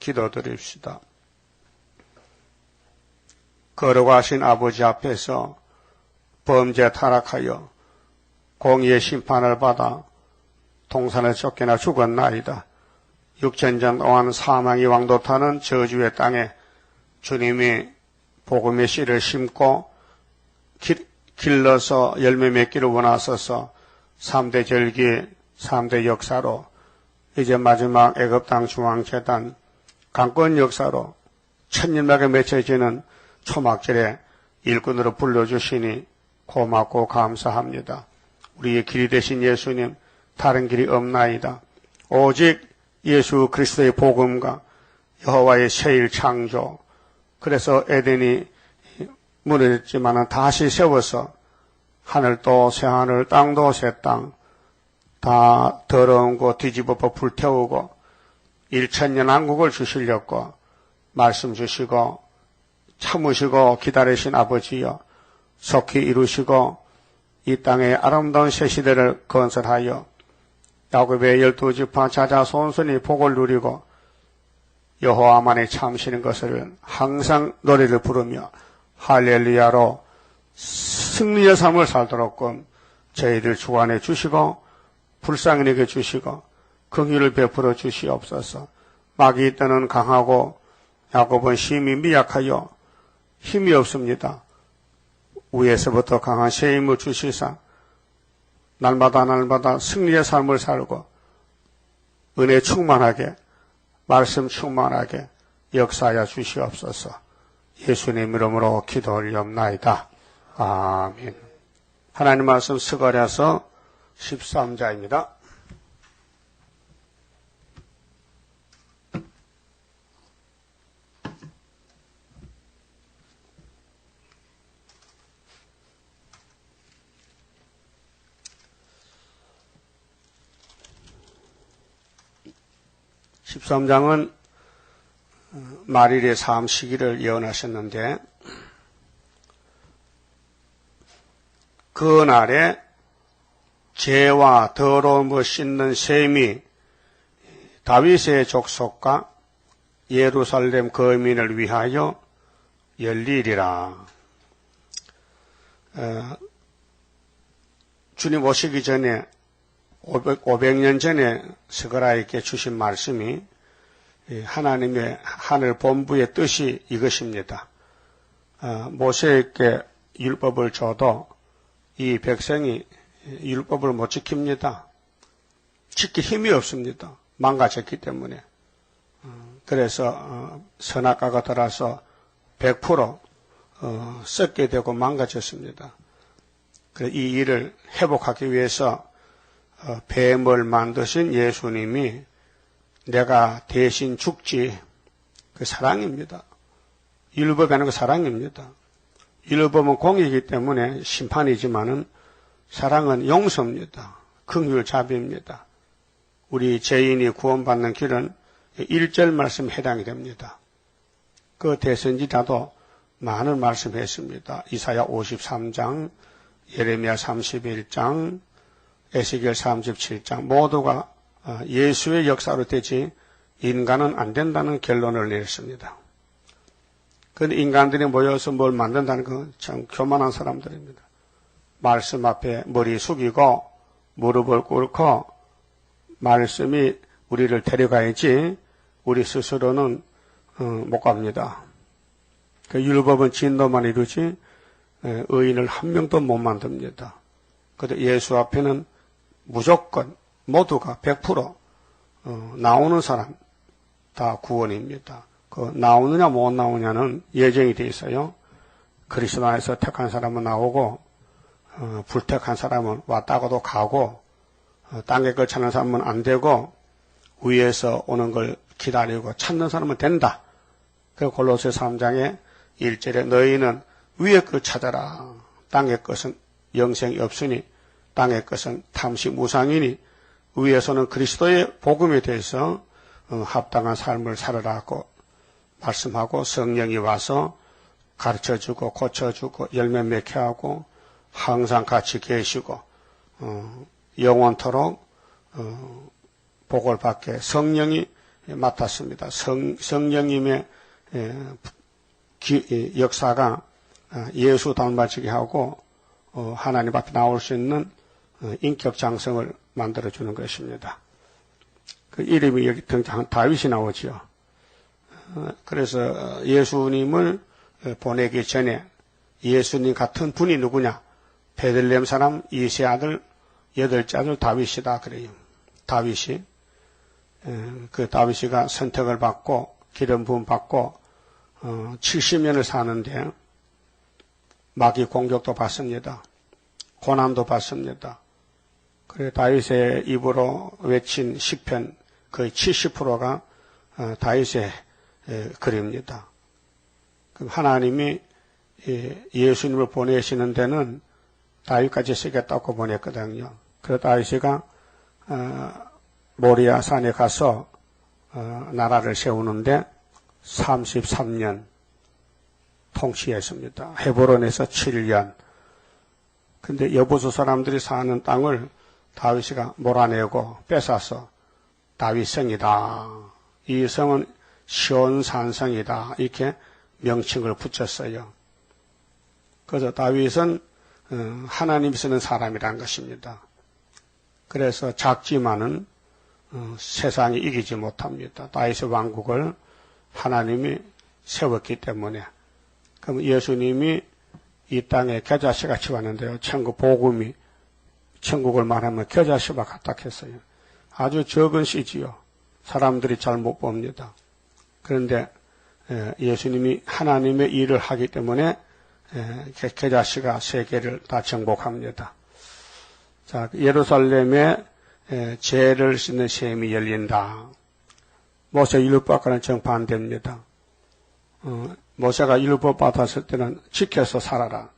기도드립시다. 거룩하신 아버지 앞에서 범죄 타락하여 공의의 심판을 받아 동산에 쫓겨나 죽었나이다. 6천년 동안 사망이 왕도타는 저주의 땅에 주님이 복음의 씨를 심고 길러서 열매 맺기를 원하소서. 3대 절기, 3대 역사로 이제 마지막 애굽 땅 중앙재단 강권 역사로 천년막에 맺혀지는 초막절에 일꾼으로 불러주시니 고맙고 감사합니다. 우리의 길이 되신 예수님, 다른 길이 없나이다. 오직 예수 그리스도의 복음과 여호와의 새일 창조, 그래서 에덴이 무너졌지만 다시 세워서 하늘도 새하늘, 땅도 새땅, 다 더러운 거 뒤집어 불태우고 1000년 왕국을 주시려고 말씀 주시고 참으시고 기다리신 아버지여, 속히 이루시고 이 땅에 아름다운 새 시대를 건설하여 야곱의 12지파 자자손손이 복을 누리고 여호와만이 참으시는 것을 항상 노래를 부르며 할렐루야로 승리의 삶을 살도록끔 저희들 주관해 주시고 불쌍히 주시고 긍휼을 베풀어 주시옵소서. 마귀 때는 강하고 야곱은 심히 미약하여 힘이 없습니다. 위에서부터 강한 새 힘을 주시사 날마다 승리의 삶을 살고 은혜 충만하게, 말씀 충만하게 역사하여 주시옵소서. 예수님 이름으로 기도 올리옵나이다. 아멘. 하나님 말씀 스가랴서 13장입니다. (13장은) 마릴의 삶 시기를 예언하셨는데, 그날에 죄와 더러움을 씻는 셈이 다윗의 족속과 예루살렘 거민을 위하여 열리리라. 주님 오시기 전에 500년 전에 스가랴에게 주신 말씀이 하나님의 하늘 본부의 뜻이 이것입니다. 모세에게 율법을 줘도 이 백성이 율법을 못 지킵니다. 지킬 힘이 없습니다. 망가졌기 때문에. 그래서 선악과가 들어서 100% 썩게 되고 망가졌습니다. 그래서 이 일을 회복하기 위해서 뱀을 만드신 예수님이 내가 대신 죽지, 그 사랑입니다. 율법이 아니고 사랑입니다. 율법은 공의이기 때문에 심판이지만은 사랑은 용서입니다. 긍휼 자비입니다. 우리 죄인이 구원받는 길은 1절 말씀 해당이 됩니다. 그 대선지자도 많은 말씀했습니다. 이사야 53장, 예레미야 31장, 에스겔 37장 모두가 예수의 역사로 되지 인간은 안 된다는 결론을 내렸습니다. 그런데 인간들이 모여서 뭘 만든다는 건 참 교만한 사람들입니다. 말씀 앞에 머리 숙이고 무릎을 꿇고 말씀이 우리를 데려가야지 우리 스스로는 못 갑니다. 그 율법은 진노만 이루지 의인을 한 명도 못 만듭니다. 그런데 예수 앞에는 무조건 모두가 100% 나오는 사람 다 구원입니다. 그 나오느냐 못 나오냐는 예정이 돼 있어요. 그리스도 안에서 택한 사람은 나오고 불택한 사람은 왔다가도 가고 땅에 걸 찾는 사람은 안 되고 위에서 오는 걸 기다리고 찾는 사람은 된다. 그 골로새 3장에 1절에 너희는 위의 걸 찾아라. 땅의 것은 영생이 없으니 땅의 것은 탐시 무상이니 위에서는 그리스도의 복음에 대해서 합당한 삶을 살아라고 말씀하고 성령이 와서 가르쳐주고 고쳐주고 열매 맺게 하고 항상 같이 계시고 영원토록 복을 받게 성령이 맡았습니다. 성령님의 역사가 예수 닮아지게 하고 하나님 앞에 나올 수 있는 인격 장성을 만들어주는 것입니다. 그 이름이 여기 등장한 다윗이 나오지요. 그래서 예수님을 보내기 전에 예수님 같은 분이 누구냐? 베들레헴 사람 이세 아들 8째 아들 다윗이다 그래요. 다윗이 그 다윗이가 선택을 받고 기름 부음 받고 70년을 사는데 마귀 공격도 받습니다. 고난도 받습니다. 그래 다윗의 입으로 외친 시편 거의 70%가 다윗의 글입니다. 그럼 하나님이 예수님을 보내시는 데는 다윗까지 쓰겠다고 보냈거든요. 그래서 다윗이가 모리아 산에 가서 나라를 세우는데 33년 통치했습니다. 헤브론에서 7년. 근데 여부수 사람들이 사는 땅을 다윗이가 몰아내고 뺏어서 다윗성이다. 이 성은 시온산성이다. 이렇게 명칭을 붙였어요. 그래서 다윗은 하나님이 쓰는 사람이란 것입니다. 그래서 작지만은 세상이 이기지 못합니다. 다윗의 왕국을 하나님이 세웠기 때문에. 그럼 예수님이 이 땅에 겨자씨 같이 왔는데요. 천국 복음이 천국을 말하면 겨자씨와 같다 했어요. 아주 적은 씨지요. 사람들이 잘 못 봅니다. 그런데 예수님이 하나님의 일을 하기 때문에 겨자씨가 세계를 다 정복합니다. 자, 예루살렘에 죄를 씻는 셈이 열린다. 모세 율법과는 정반대입니다. 모세가 율법 받았을 때는 지켜서 살아라.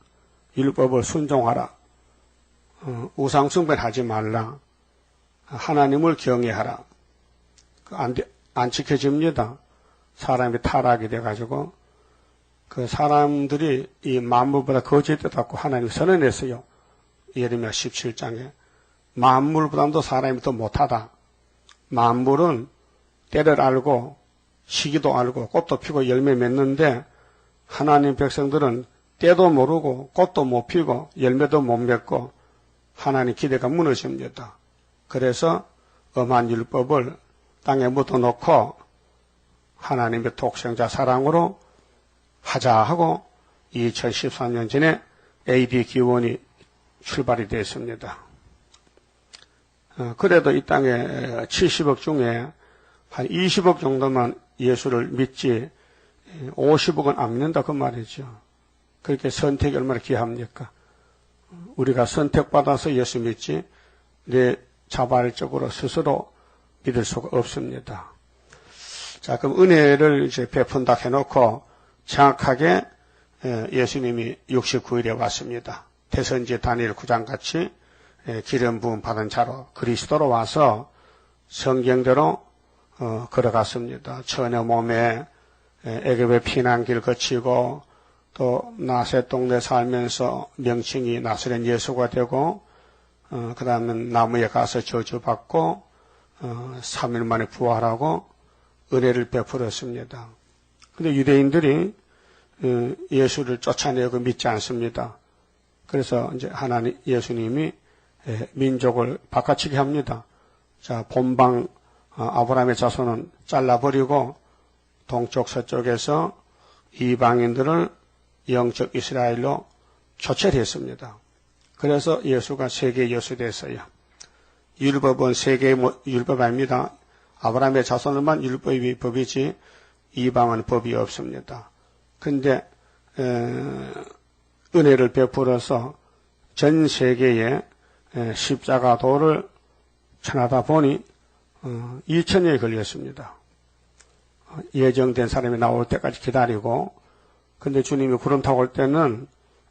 율법을 순종하라. 우상 숭배하지 말라. 하나님을 경외하라. 안 지켜집니다. 사람이 타락이 돼가지고 그 사람들이 이 만물보다 거짓되다고 하나님이 선언했어요. 예레미야 17장에 만물보다도 사람이 더 못하다. 만물은 때를 알고 시기도 알고 꽃도 피고 열매 맺는데 하나님 백성들은 때도 모르고 꽃도 못 피고 열매도 못 맺고 하나님 기대가 무너집니다. 그래서 엄한 율법을 땅에 묻어놓고 하나님의 독생자 사랑으로 하자 하고 2014년 전에 AD 기원이 출발이 됐습니다. 그래도 이 땅에 70억 중에 한 20억 정도만 예수를 믿지 50억은 안 믿는다 그 말이죠. 그렇게 선택이 얼마나 귀합니까? 우리가 선택받아서 예수 믿지 내 자발적으로 스스로 믿을 수가 없습니다. 자, 그럼 은혜를 이제 베푼다 해놓고 정확하게 예수님이 69일에 왔습니다. 태선지 다니엘 9장같이 기름 부음 받은 자로 그리스도로 와서 성경대로 걸어갔습니다. 처녀 몸에 애굽의 피난길 거치고 또 나세 동네 살면서 명칭이 나사렛 예수가 되고 그 다음에 나무에 가서 저주받고 3일 만에 부활하고 은혜를 베풀었습니다. 그런데 유대인들이 예수를 쫓아내고 믿지 않습니다. 그래서 이제 하나님 예수님이 민족을 바꿔치기 합니다. 자, 본방 아브라함의 자손은 잘라버리고 동쪽 서쪽에서 이방인들을 영적 이스라엘로 초철했습니다. 그래서 예수가 세계 예수 됐어요. 율법은 세계의 율법 아닙니다. 아브라함의 자손을만 율법이 법이지 이방은 법이 없습니다. 그런데 은혜를 베풀어서 전 세계에 십자가 도를 전하다 보니 2000년이 걸렸습니다. 예정된 사람이 나올 때까지 기다리고, 근데 주님이 구름 타고 올 때는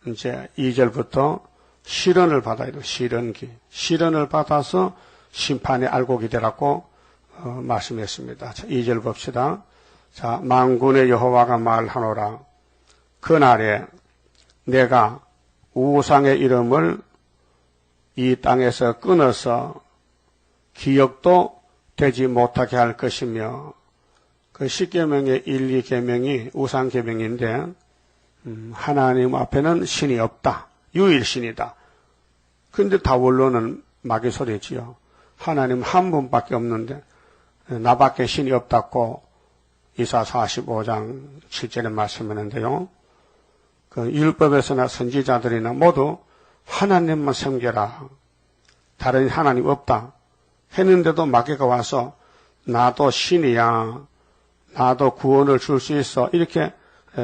이제 2절부터 시련을 받아야 돼요. 시련기. 시련을 받아서 심판의 알곡이 되라고 말씀했습니다. 자, 2절 봅시다. 자, 만군의 여호와가 말하노라. 그날에 내가 우상의 이름을 이 땅에서 끊어서 기억도 되지 못하게 할 것이며 그 10계명의 1, 2계명이 우상계명인데 하나님 앞에는 신이 없다. 유일신이다. 그런데 다 원로는 마귀 소리지요. 하나님 한 분밖에 없는데 나밖에 신이 없다고 이사 45장 7절에 말씀하는데요. 그 율법에서나 선지자들이나 모두 하나님만 섬겨라. 다른 하나님 없다. 했는데도 마귀가 와서 나도 신이야. 나도 구원을 줄 수 있어. 이렇게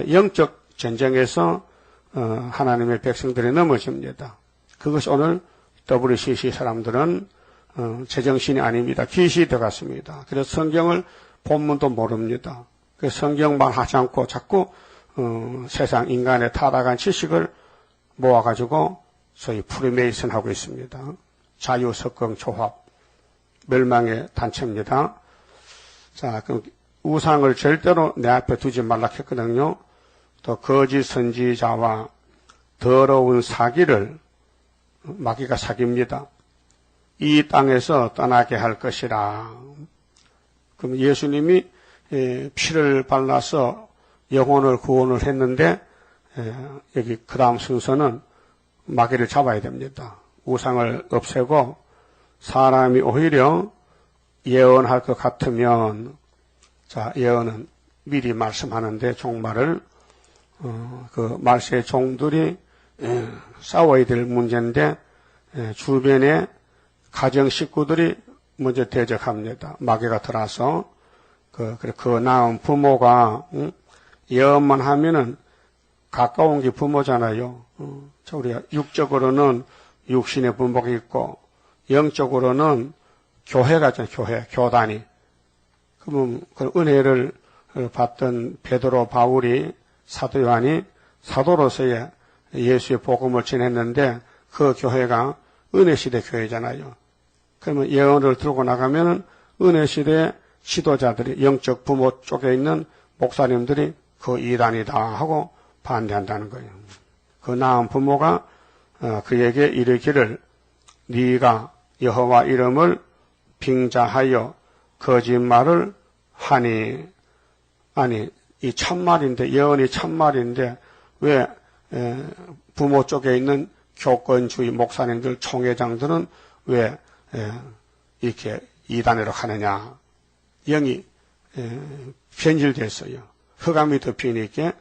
영적 전쟁에서 하나님의 백성들이 넘어집니다. 그것이 오늘 WCC 사람들은 제정신이 아닙니다. 귀신이 되었습니다. 그래서 성경을 본문도 모릅니다. 그래서 성경만 하지 않고 자꾸 세상 인간의 타락한 지식을 모아가지고 소위 프리메이슨 하고 있습니다. 자유, 석공, 조합, 멸망의 단체입니다. 자, 그럼 우상을 절대로 내 앞에 두지 말라 했거든요. 또 거짓 선지자와 더러운 사기를 마귀가 사깁니다. 이 땅에서 떠나게 할 것이라. 그럼 예수님이 피를 발라서 영혼을 구원을 했는데 여기 그 다음 순서는 마귀를 잡아야 됩니다. 우상을 없애고 사람이 오히려 예언할 것 같으면 자 예언은 미리 말씀하는데 종말을 그 말세의 종들이 싸워야 될 문제인데 주변에 가정 식구들이 먼저 대적합니다. 마귀가 들어와서 그 낳은 부모가 예언만 하면은 가까운 게 부모잖아요. 우리가 육적으로는 육신의 부모가 있고 영적으로는 교회가 있잖아요. 교단이. 그러면 그 은혜를 받던 베드로, 바울이, 사도 요한이 사도로서의 예수의 복음을 전했는데 그 교회가 은혜시대 교회잖아요. 그러면 예언을 들고 나가면은 은혜시대 지도자들이 영적 부모 쪽에 있는 목사님들이 그 이단이다 하고 반대한다는 거예요. 그 낳은 부모가 그에게 이르기를 네가 여호와 이름을 빙자하여 거짓말을 하니 아니 이 참말인데 예언이 참말인데 왜 부모 쪽에 있는 교권주의 목사님들 총회장들은 왜 이렇게 이단으로 가느냐 영이 변질됐어요. 흑암이 덮이니까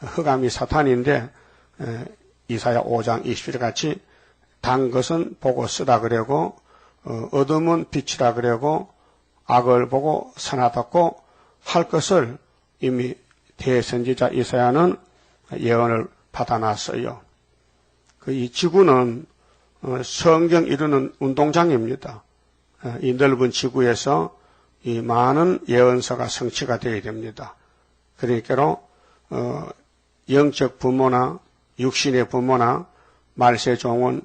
흑암이 사탄인데 이사야 5장 20절 같이 단 것은 보고 쓰다 그러고 어둠은 빛이라 그러고 악을 보고 선하다고 할 것을 이미 대선지자 이사야는 예언을 받아놨어요. 이 지구는 성경 이루는 운동장입니다. 이 넓은 지구에서 이 많은 예언서가 성취가 되어야 됩니다. 그러니까 영적 부모나 육신의 부모나 말세 종은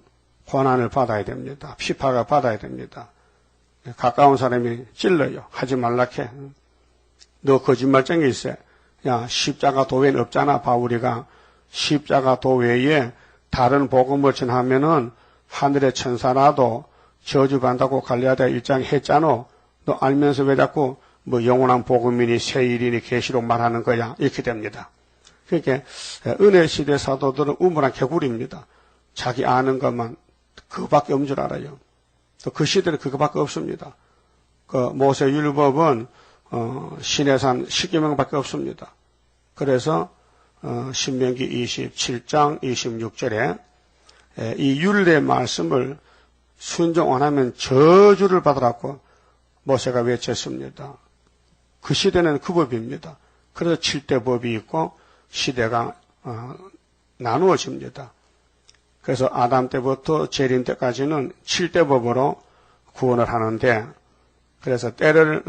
고난을 받아야 됩니다. 피파가 받아야 됩니다. 가까운 사람이 찔러요. 하지 말라케. 너 거짓말쟁이 있어. 야 십자가 도외는 없잖아. 바울이가 십자가 도외에 다른 복음을 전하면은 하늘의 천사라도 저주받는다고 갈라디아 1장 했잖아. 너 알면서 왜 자꾸 뭐 영원한 복음이니 세일이니 계시록 말하는 거야. 이렇게 됩니다. 그러니까 은혜 시대 사도들은 우물한 개구리입니다. 자기 아는 것만 그거밖에 없는 줄 알아요. 또 그 시대는 그거밖에 없습니다. 그 모세 율법은 시내산 10계명밖에 없습니다. 그래서 신명기 27장 26절에 이 율례 말씀을 순종 안 하면 저주를 받으라고 모세가 외쳤습니다. 그 시대는 그 법입니다. 그래서 7대 법이 있고 시대가 나누어집니다. 그래서 아담 때부터 재림 때까지는 7대 법으로 구원을 하는데 그래서 때를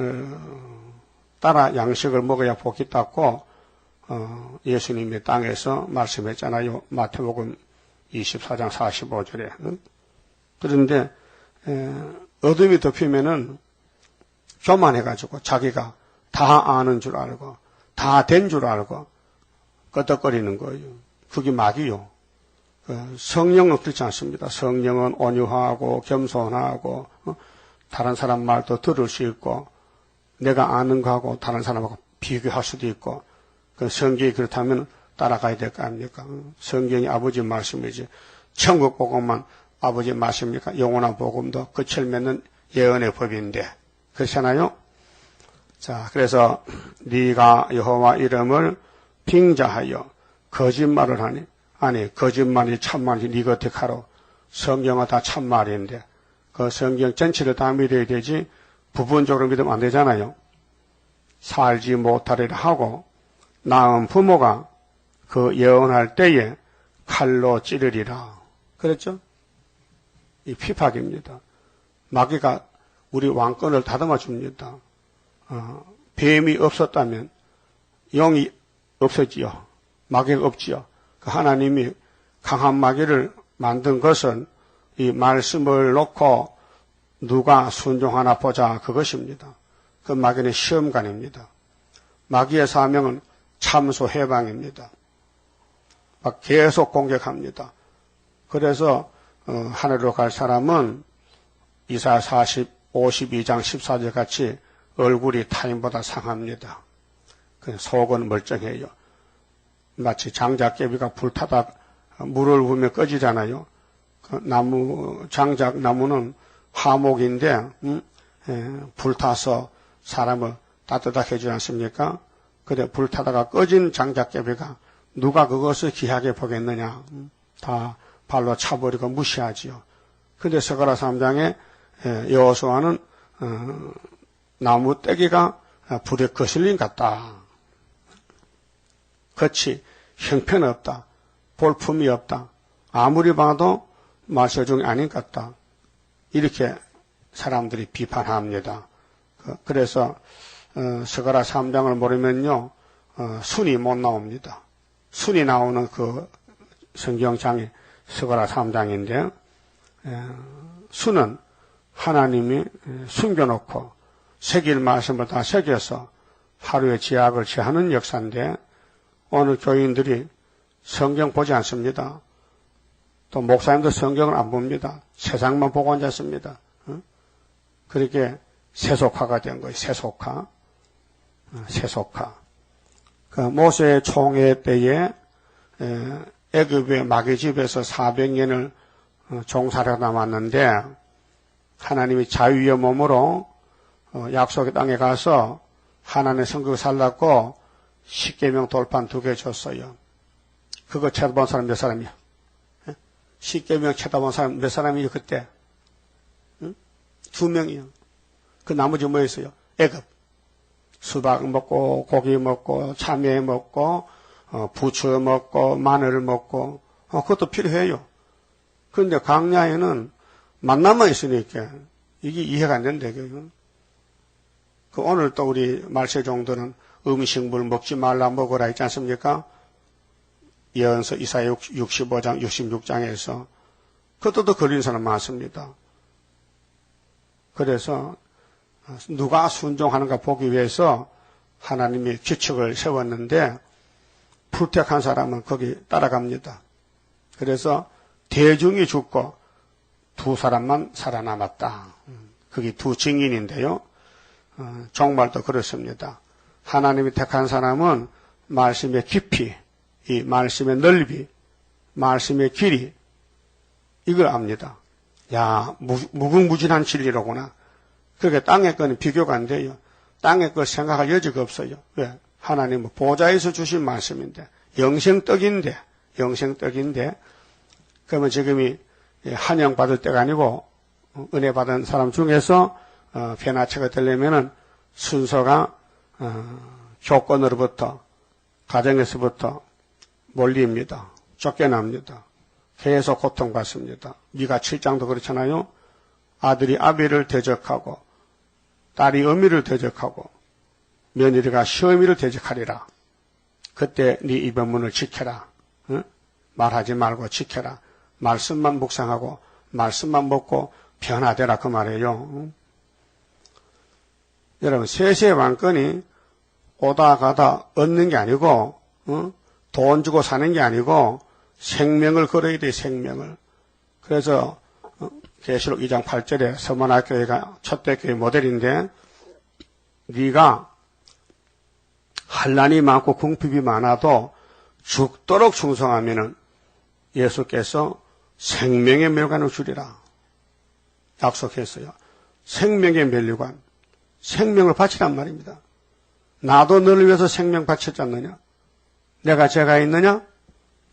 따라 양식을 먹어야 복이 닿고 예수님이 땅에서 말씀했잖아요. 마태복음 24장 45절에. 그런데 어둠이 덮이면은 교만해가지고 자기가 다 아는 줄 알고 다 된 줄 알고 끄덕거리는 거예요. 그게 마귀요. 성령은 그렇지 않습니다. 성령은 온유하고 겸손하고 다른 사람 말도 들을 수 있고 내가 아는 거하고 다른 사람하고 비교할 수도 있고, 그 성경이 그렇다면 따라가야 될 거 아닙니까? 성경이 아버지 말씀이지. 천국 복음만 아버지 말씀입니까? 영원한 복음도 끝을 맺는 예언의 법인데. 그렇잖아요? 자, 그래서 네가 여호와 이름을 빙자하여 거짓말을 하니, 아니 거짓말이 참말이지 네가 어떻게 하러. 성경은 다 참말인데 그 성경 전체를 다 믿어야 되지 부분적으로 믿으면 안 되잖아요. 살지 못하리라 하고 낳은 부모가 그 예언할 때에 칼로 찌르리라. 그랬죠? 이 피박입니다. 마귀가 우리 왕권을 다듬어 줍니다. 뱀이 없었다면 영이 없었지요. 마귀가 없지요. 그 하나님이 강한 마귀를 만든 것은 이 말씀을 놓고 누가 순종하나 보자 그것입니다. 그 마귀는 시험관입니다. 마귀의 사명은 참소 해방입니다. 막 계속 공격합니다. 그래서 하늘로 갈 사람은 이사야 52장 14절 같이 얼굴이 타인보다 상합니다. 속은 멀쩡해요. 마치 장작개비가 불타다 물을 부으면 꺼지잖아요. 그 장작나무는 화목인데 불타서 사람을 따뜻하게 해주지 않습니까? 그래 불타다가 꺼진 장작개비가 누가 그것을 귀하게 보겠느냐. 다 발로 차버리고 무시하지요. 근데 스가랴 3장에 여호수아는 나무 떼기가 불에 거슬린 것 같다. 끝이 형편없다. 볼품이 없다. 아무리 봐도 말세종이 아닌 것 같다. 이렇게 사람들이 비판합니다. 그래서 스가랴 3장을 모르면요 순이 못 나옵니다. 순이 나오는 그 성경장이 스가랴 3장인데 순은 하나님이 숨겨놓고 새길 말씀을 다 새겨서 하루에 지약을 취하는 역사인데 오늘 교인들이 성경 보지 않습니다. 또 목사님도 성경을 안 봅니다. 세상만 보고 앉았습니다. 그렇게 세속화가 된 거예요. 세속화. 그 모세의 총회 때에 애굽의 마귀집에서 400년을 종살이하다 남았는데 하나님이 자유의 몸으로 약속의 땅에 가서 하나님의 성격을 살랐고 10계명 돌판 2개 줬어요. 그거 쳐다본 사람 몇 사람이야? 10계명 쳐다본 사람 몇 사람이요 그때? 2명이요. 그 나머지 뭐였어요? 애굽. 수박 먹고 고기 먹고 참외 먹고 부추 먹고 마늘 먹고 그것도 필요해요. 그런데 광야에는 만나만 있으니까 이게 이해가 안 된다. 그 오늘 또 우리 말세종들은 음식물 먹지 말라 먹으라 했지 않습니까? 예언서 이사야 65장 66장에서 그것도 걸린 사람 많습니다. 그래서 누가 순종하는가 보기 위해서 하나님이 규칙을 세웠는데 불택한 사람은 거기 따라갑니다. 그래서 대중이 죽고 2사람만 살아남았다. 그게 2 증인인데요. 정말도 그렇습니다. 하나님이 택한 사람은 말씀의 깊이, 이 말씀의 넓이, 말씀의 길이 이걸 압니다. 야, 무궁무진한 진리로구나. 그게 땅의 거는 비교가 안 돼요. 땅의 걸 생각할 여지가 없어요. 왜? 하나님은 보좌에서 주신 말씀인데 영생떡인데 그러면 지금이 한영받을 때가 아니고 은혜 받은 사람 중에서 변화체가 되려면은 순서가 교권으로부터 가정에서부터 몰리입니다. 쫓겨납니다. 계속 고통받습니다. 미가 7장도 그렇잖아요. 아들이 아비를 대적하고 딸이 어미를 대적하고 며느리가 시어미를 대적하리라. 그때 네 입의 문을 지켜라. 응? 말하지 말고 지켜라. 말씀만 묵상하고 말씀만 먹고 변화되라 그 말이에요. 응? 여러분 세세의 왕권이 오다 가다 얻는 게 아니고 돈 주고 사는 게 아니고 생명을 걸어야 돼. 생명을. 그래서 계시록 2장 8절에 서문학교회가 첫대 교회 모델인데 네가 환난이 많고 궁핍이 많아도 죽도록 충성하면은 예수께서 생명의 멸관을 주리라 약속했어요. 생명의 멸관, 생명을 바치란 말입니다. 나도 너를 위해서 생명 바쳤지 않느냐? 내가 죄가 있느냐?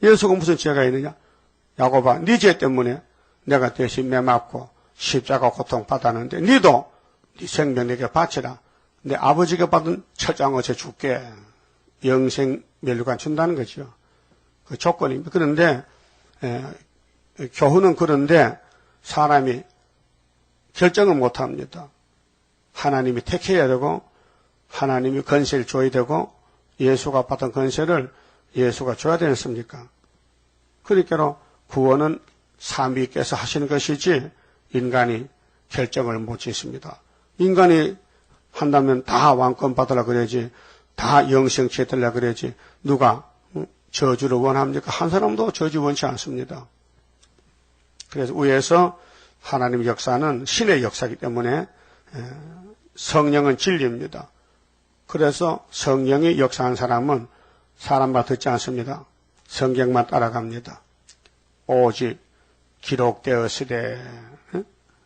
예수가 무슨 죄가 있느냐? 야고보아, 네 죄 때문에 내가 대신 매맞고 십자가 고통받았는데 너도 네 생명 내게 바치라. 내 아버지가 받은 철장어제 줄게. 영생 멸관 준다는 거죠. 그 조건입니다. 그런데 교훈은 그런데 사람이 결정을 못합니다. 하나님이 택해야 되고 하나님이 건세를 줘야 되고 예수가 받은 건세를 예수가 줘야 되지 않습니까? 그러니까 구원은 삼위께서 하시는 것이지 인간이 결정을 못 짓습니다. 인간이 한다면 다 왕권 받으라 그래야지, 다 영생 취하려 그래야지, 누가 저주를 원합니까? 한 사람도 저주 원치 않습니다. 그래서 위에서 하나님의 역사는 신의 역사이기 때문에 성령은 진리입니다. 그래서 성령이 역사한 사람은 사람 말 듣지 않습니다. 성경만 따라갑니다. 오직 기록되었으되.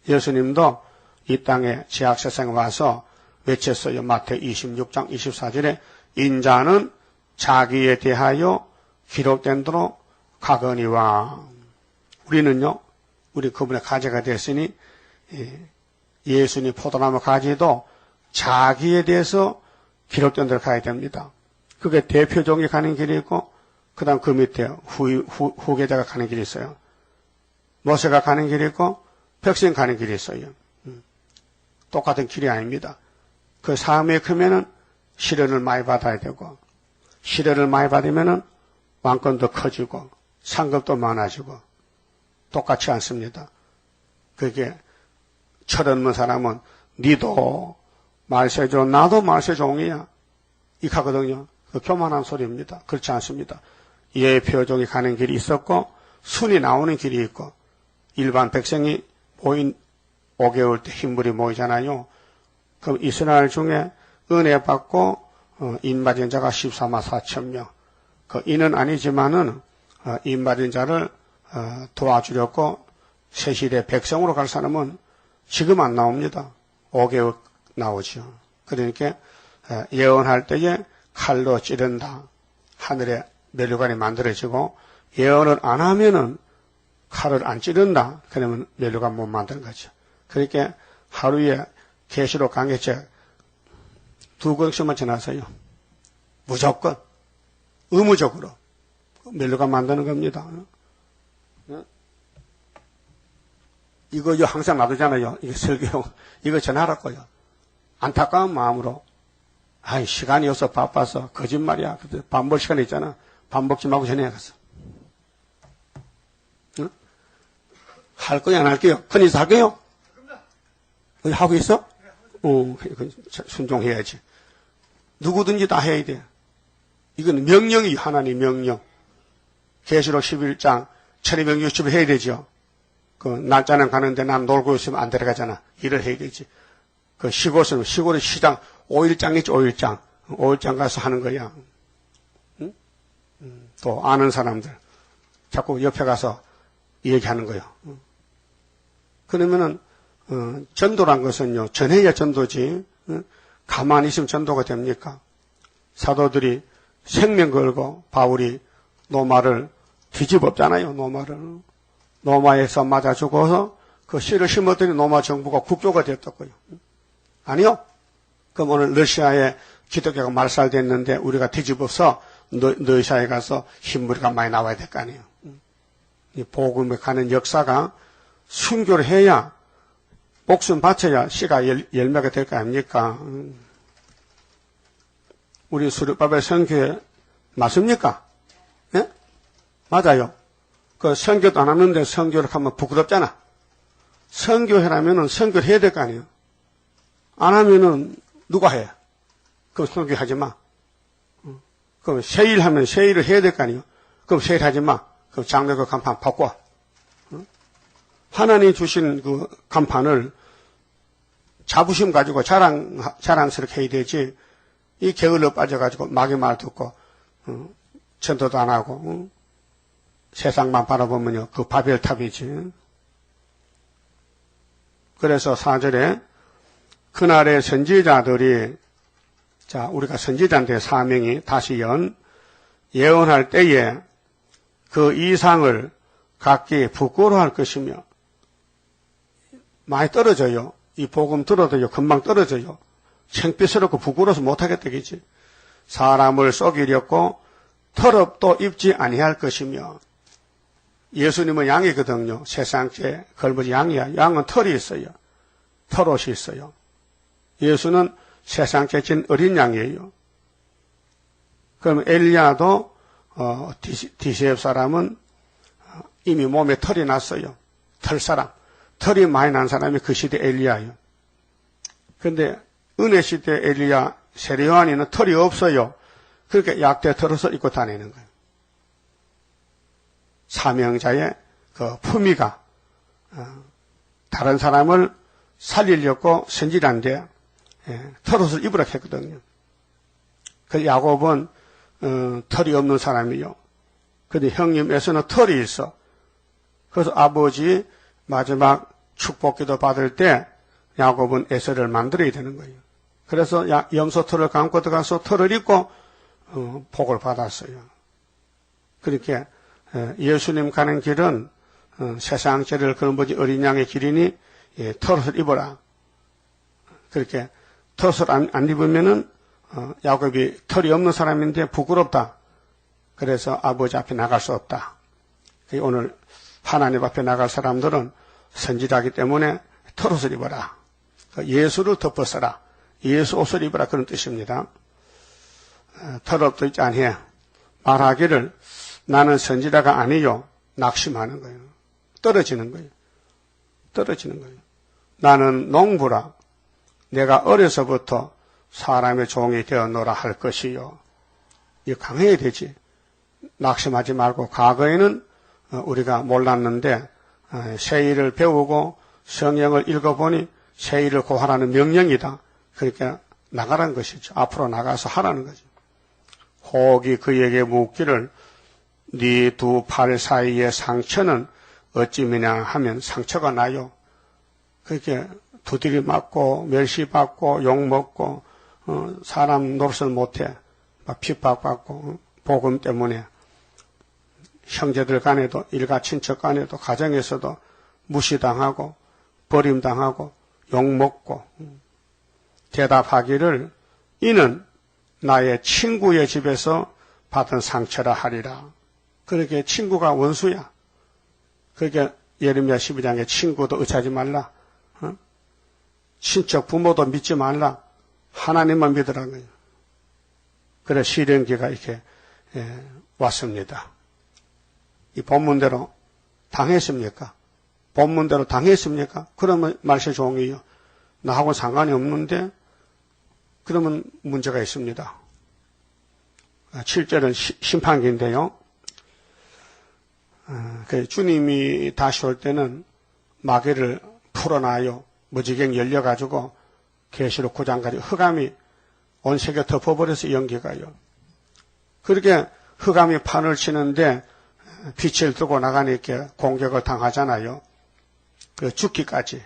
예수님도 이 땅에 지약세상에 와서 외쳤어요. 마태 26장 24절에 인자는 자기에 대하여 기록된 대로 가거니와. 우리는요, 우리 그분의 가지가 됐으니 예수님 포도나무 가지도 자기에 대해서 기록된 대로 가야 됩니다. 그게 대표종이 가는 길이 있고 그 다음 그 밑에 후계자가 가는 길이 있어요. 모세가 가는 길이 있고 백성 가는 길이 있어요. 똑같은 길이 아닙니다. 그 삶에 크면은 시련을 많이 받아야 되고 시련을 많이 받으면은 왕권도 커지고 상급도 많아지고 똑같지 않습니다. 그게 철없는 사람은 니도 말세종 나도 말세종이야 이 가거든요. 그 교만한 소리입니다. 그렇지 않습니다. 예표종이 가는 길이 있었고 순이 나오는 길이 있고 일반 백성이 모인 5개월 때 흰물이 모이잖아요. 그럼 이스라엘 중에 은혜 받고 인받은 자가 14만 4천 명. 그 이는 아니지만은 인받은 자를 도와주려고 세실의 백성으로 갈 사람은 지금 안 나옵니다. 5개월 나오죠. 그러니까 예언할 때에 칼로 찌른다. 하늘에 멸류관이 만들어지고 예언을 안 하면은 칼을 안 찌른다. 그러면 멸류관 못 만드는 거죠. 그러니까 하루에 계시록 강해책 2권씩만 전하세요. 무조건 의무적으로 멸류관 만드는 겁니다. 이거 항상 놔두잖아요. 이게 설교용 이거 전하라고요. 안타까운 마음으로 아이 시간이 없어 바빠서 거짓말이야. 밥 먹을 시간 있잖아. 밥 먹지 말고 전해야겠어. 응? 할 거야 안 할게요? 큰일에서 할게요? 하고 있어? 순종해야지. 누구든지 다 해야 돼. 이건 명령이 하나님 명령. 계시록 11장 1260을 해야 되죠. 그 날짜는 가는데 난 놀고 있으면 안 데려가잖아. 일을 해야 되지. 그 시골은 시골의 시장 5일장 있지 5일장. 5일장 가서 하는 거야. 응? 또 아는 사람들 자꾸 옆에 가서 얘기하는 거예요. 그러면은 전도란 것은요 전해야 전도지. 가만히 있으면 전도가 됩니까? 사도들이 생명 걸고 바울이 노마를 뒤집었잖아요. 노마에서 맞아 죽어서 그 씨를 심었더니 노마 정부가 국교가 됐다고요. 아니요? 그럼 오늘 러시아에 기독교가 말살됐는데 우리가 뒤집어서 러시아에 가서 흰물이가 많이 나와야 될 거 아니에요. 이 복음에 가는 역사가 순교를 해야 목숨 바쳐야 씨가 열매가 될 거 아닙니까? 우리 수르바벨 선교회 맞습니까? 예? 맞아요. 그 선교도 안 하는데 선교를 하면 부끄럽잖아. 선교회라면은 선교를 해야 될 거 아니에요. 안 하면은 누가 해? 그럼 선교하지 마. 그럼 세일하면 세일을 해야 될 거 아니에요. 그럼 세일하지 마. 그럼 장로교 간판 바꿔. 하나님 주신 그 간판을 자부심 가지고 자랑스럽게 해야 되지. 이 게을러 빠져가지고 마귀 말 듣고 전도도 안 하고 세상만 바라보면요 그 바벨탑이지. 그래서 4절에 그날의 선지자들이 자 우리가 선지자인데 사명이 다시 예언할 때에 그 이상을 각기 부끄러워할 것이며 많이 떨어져요. 이 복음 들어도요 금방 떨어져요. 창피스럽고 부끄러워서 못하겠다겠지. 사람을 속이려고 털업도 입지 아니할 것이며 예수님은 양이거든요. 세상에 걸버지 양이야. 양은 털이 있어요. 털옷이 있어요. 예수는 세상에 진 어린 양이에요. 그럼 엘리야도 디시앱 사람은 이미 몸에 털이 났어요. 털사람. 털이 많이 난 사람이 그 시대 엘리야예요. 그런데 은혜 시대 엘리야 세례요한이는 털이 없어요. 그렇게 약대 털옷을 입고 다니는 거예요. 사명자의 그 품위가 다른 사람을 살리려고 선지자인데 털옷을 입으라 했거든요. 그 야곱은 털이 없는 사람이요. 그런데 형님 에서는 털이 있어. 그래서 아버지 마지막 축복기도 받을 때 야곱은 에서를 만들어야 되는 거예요. 그래서 염소털을 감고 들어가서 털을 입고 복을 받았어요. 그렇게 예수님 가는 길은 세상 죄를 걸어보지 어린 양의 길이니 털옷을 입어라. 그렇게 털옷을 안 입으면은 야곱이 털이 없는 사람인데 부끄럽다. 그래서 아버지 앞에 나갈 수 없다. 오늘 하나님 앞에 나갈 사람들은 선지자이기 때문에 털옷을 입어라. 예수를 덮어 써라. 예수 옷을 입어라. 그런 뜻입니다. 털옷도 있지 아니해. 말하기를 나는 선지자가 아니요. 낙심하는 거예요. 떨어지는 거예요. 떨어지는 거예요. 나는 농부라. 내가 어려서부터 사람의 종이 되어노라 할 것이요. 이 강해야 되지. 낙심하지 말고 과거에는 우리가 몰랐는데 세일을 배우고 성경을 읽어보니 세일을 고하라는 명령이다. 그러니까 나가라는 것이죠. 앞으로 나가서 하라는 거죠. 혹이 그에게 묻기를 네 두 팔 사이의 상처는 어찌미냐 하면 상처가 나요. 그렇게 두드리 맞고 멸시받고 욕먹고 사람 노릇을 못해 막 핍박받고 복음 때문에 형제들 간에도 일가 친척 간에도 가정에서도 무시당하고 버림당하고 욕먹고 대답하기를 이는 나의 친구의 집에서 받은 상처라 하리라. 그렇게 친구가 원수야. 그렇게 예레미야 12장에 친구도 의지하지 말라. 친척 부모도 믿지 말라. 하나님만 믿으라는 거예요. 그래 시련기가 이렇게 왔습니다. 이 본문대로 당했습니까? 본문대로 당했습니까? 그러면 말세 종이요. 나하고 상관이 없는데 그러면 문제가 있습니다. 7절은 심판기인데요. 주님이 다시 올 때는 마귀를 풀어놔요. 무지개 열려가지고 계시록 9장까지 흑암이 온 세계 덮어버려서 연기가요. 그렇게 흑암이 판을 치는데 빛을 들고 나가니까 공격을 당하잖아요. 그 죽기까지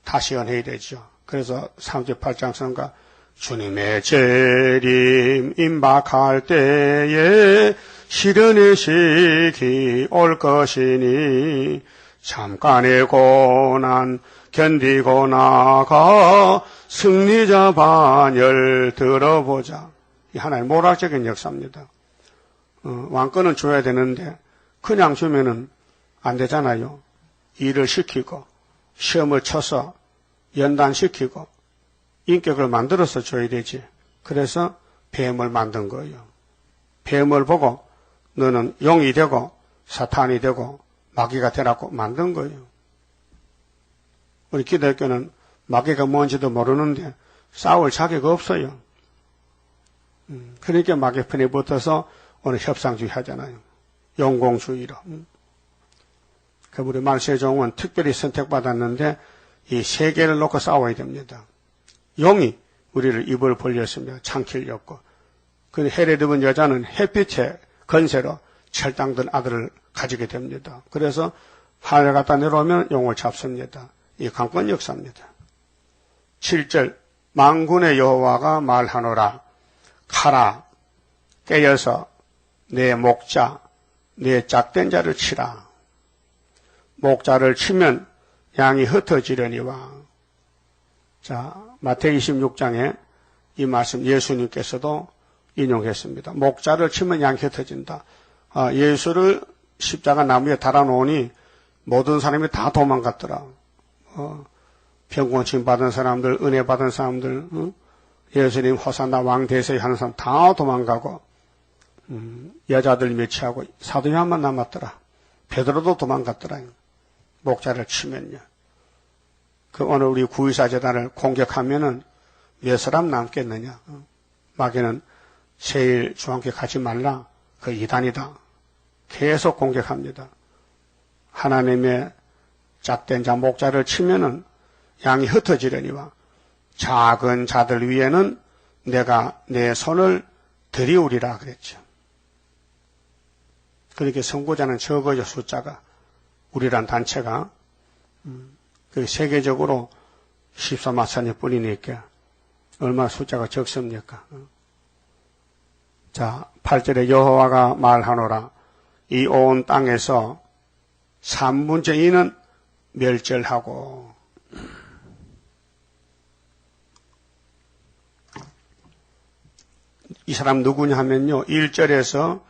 다시 연해야 되죠. 그래서 38장 선가 주님의 재림 임박할 때에 시련의 시기 올 것이니 잠깐의 고난 견디고 나가 승리자 반열 들어보자. 이 하나의 모락적인 역사입니다. 왕권은 줘야 되는데 그냥 주면은 안 되잖아요. 일을 시키고 시험을 쳐서 연단시키고 인격을 만들어서 줘야 되지. 그래서 뱀을 만든 거예요. 뱀을 보고 너는 용이 되고 사탄이 되고 마귀가 되라고 만든 거예요. 우리 기독교는 마귀가 뭔지도 모르는데 싸울 자격 없어요. 그러니까 마귀 편에 붙어서 오늘 협상주의 하잖아요. 용공주의로. 그 우리 말세종은 특별히 선택받았는데 이 세계를 놓고 싸워야 됩니다. 용이 우리를 입을 벌렸으며 창킬렸고 그 헤레드본 여자는 햇빛의 건세로 철당된 아들을 가지게 됩니다. 그래서 하늘 갖다 내려오면 용을 잡습니다. 이 강권 역사입니다. 7절 만군의 여호와가 말하노라 가라 깨어서 내 목자 내 짝된 자를 치라. 목자를 치면 양이 흩어지려니와. 자, 마태복음 26장에 이 말씀 예수님께서도 인용했습니다. 목자를 치면 양이 흩어진다. 예수를 십자가 나무에 달아놓으니 모든 사람이 다 도망갔더라. 병곤침 받은 사람들, 은혜 받은 사람들, 예수님 호산나 왕 대세 하는 사람 다 도망가고, 여자들 매치하고 사도 요한만 남았더라. 베드로도 도망갔더라. 목자를 치면요. 그 오늘 우리 구의사 재단을 공격하면은 몇 사람 남겠느냐. 마귀는 세일 중앙교회 가지 말라. 그 이단이다. 계속 공격합니다. 하나님의 짝된 자 목자를 치면은 양이 흩어지려니와 작은 자들 위에는 내가 내 손을 들이우리라 그랬죠. 그렇게 선고자는 적어요, 숫자가. 우리란 단체가 세계적으로 14만 4천 뿐이니까 얼마나 숫자가 적습니까? 자, 8절에 여호와가 말하노라 이 온 땅에서 3분의 2는 멸절하고 이 사람 누구냐 하면요 1절에서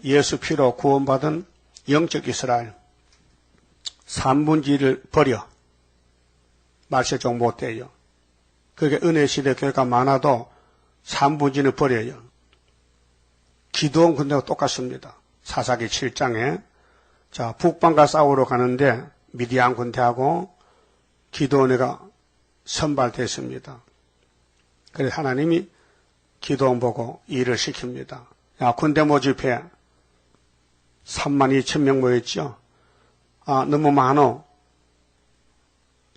예수 피로 구원받은 영적 이스라엘 3분의 2를 버려 말세종 못해요. 그게 은혜시대 교회가 많아도 3분의 2는 버려요. 기도원 군대와 똑같습니다. 사사기 7장에 자 북방과 싸우러 가는데 미디안 군대하고 기도원회가 선발됐습니다. 그래서 하나님이 기도원 보고 일을 시킵니다. 야 군대 모집해 32,000명 모였죠. 너무 많어.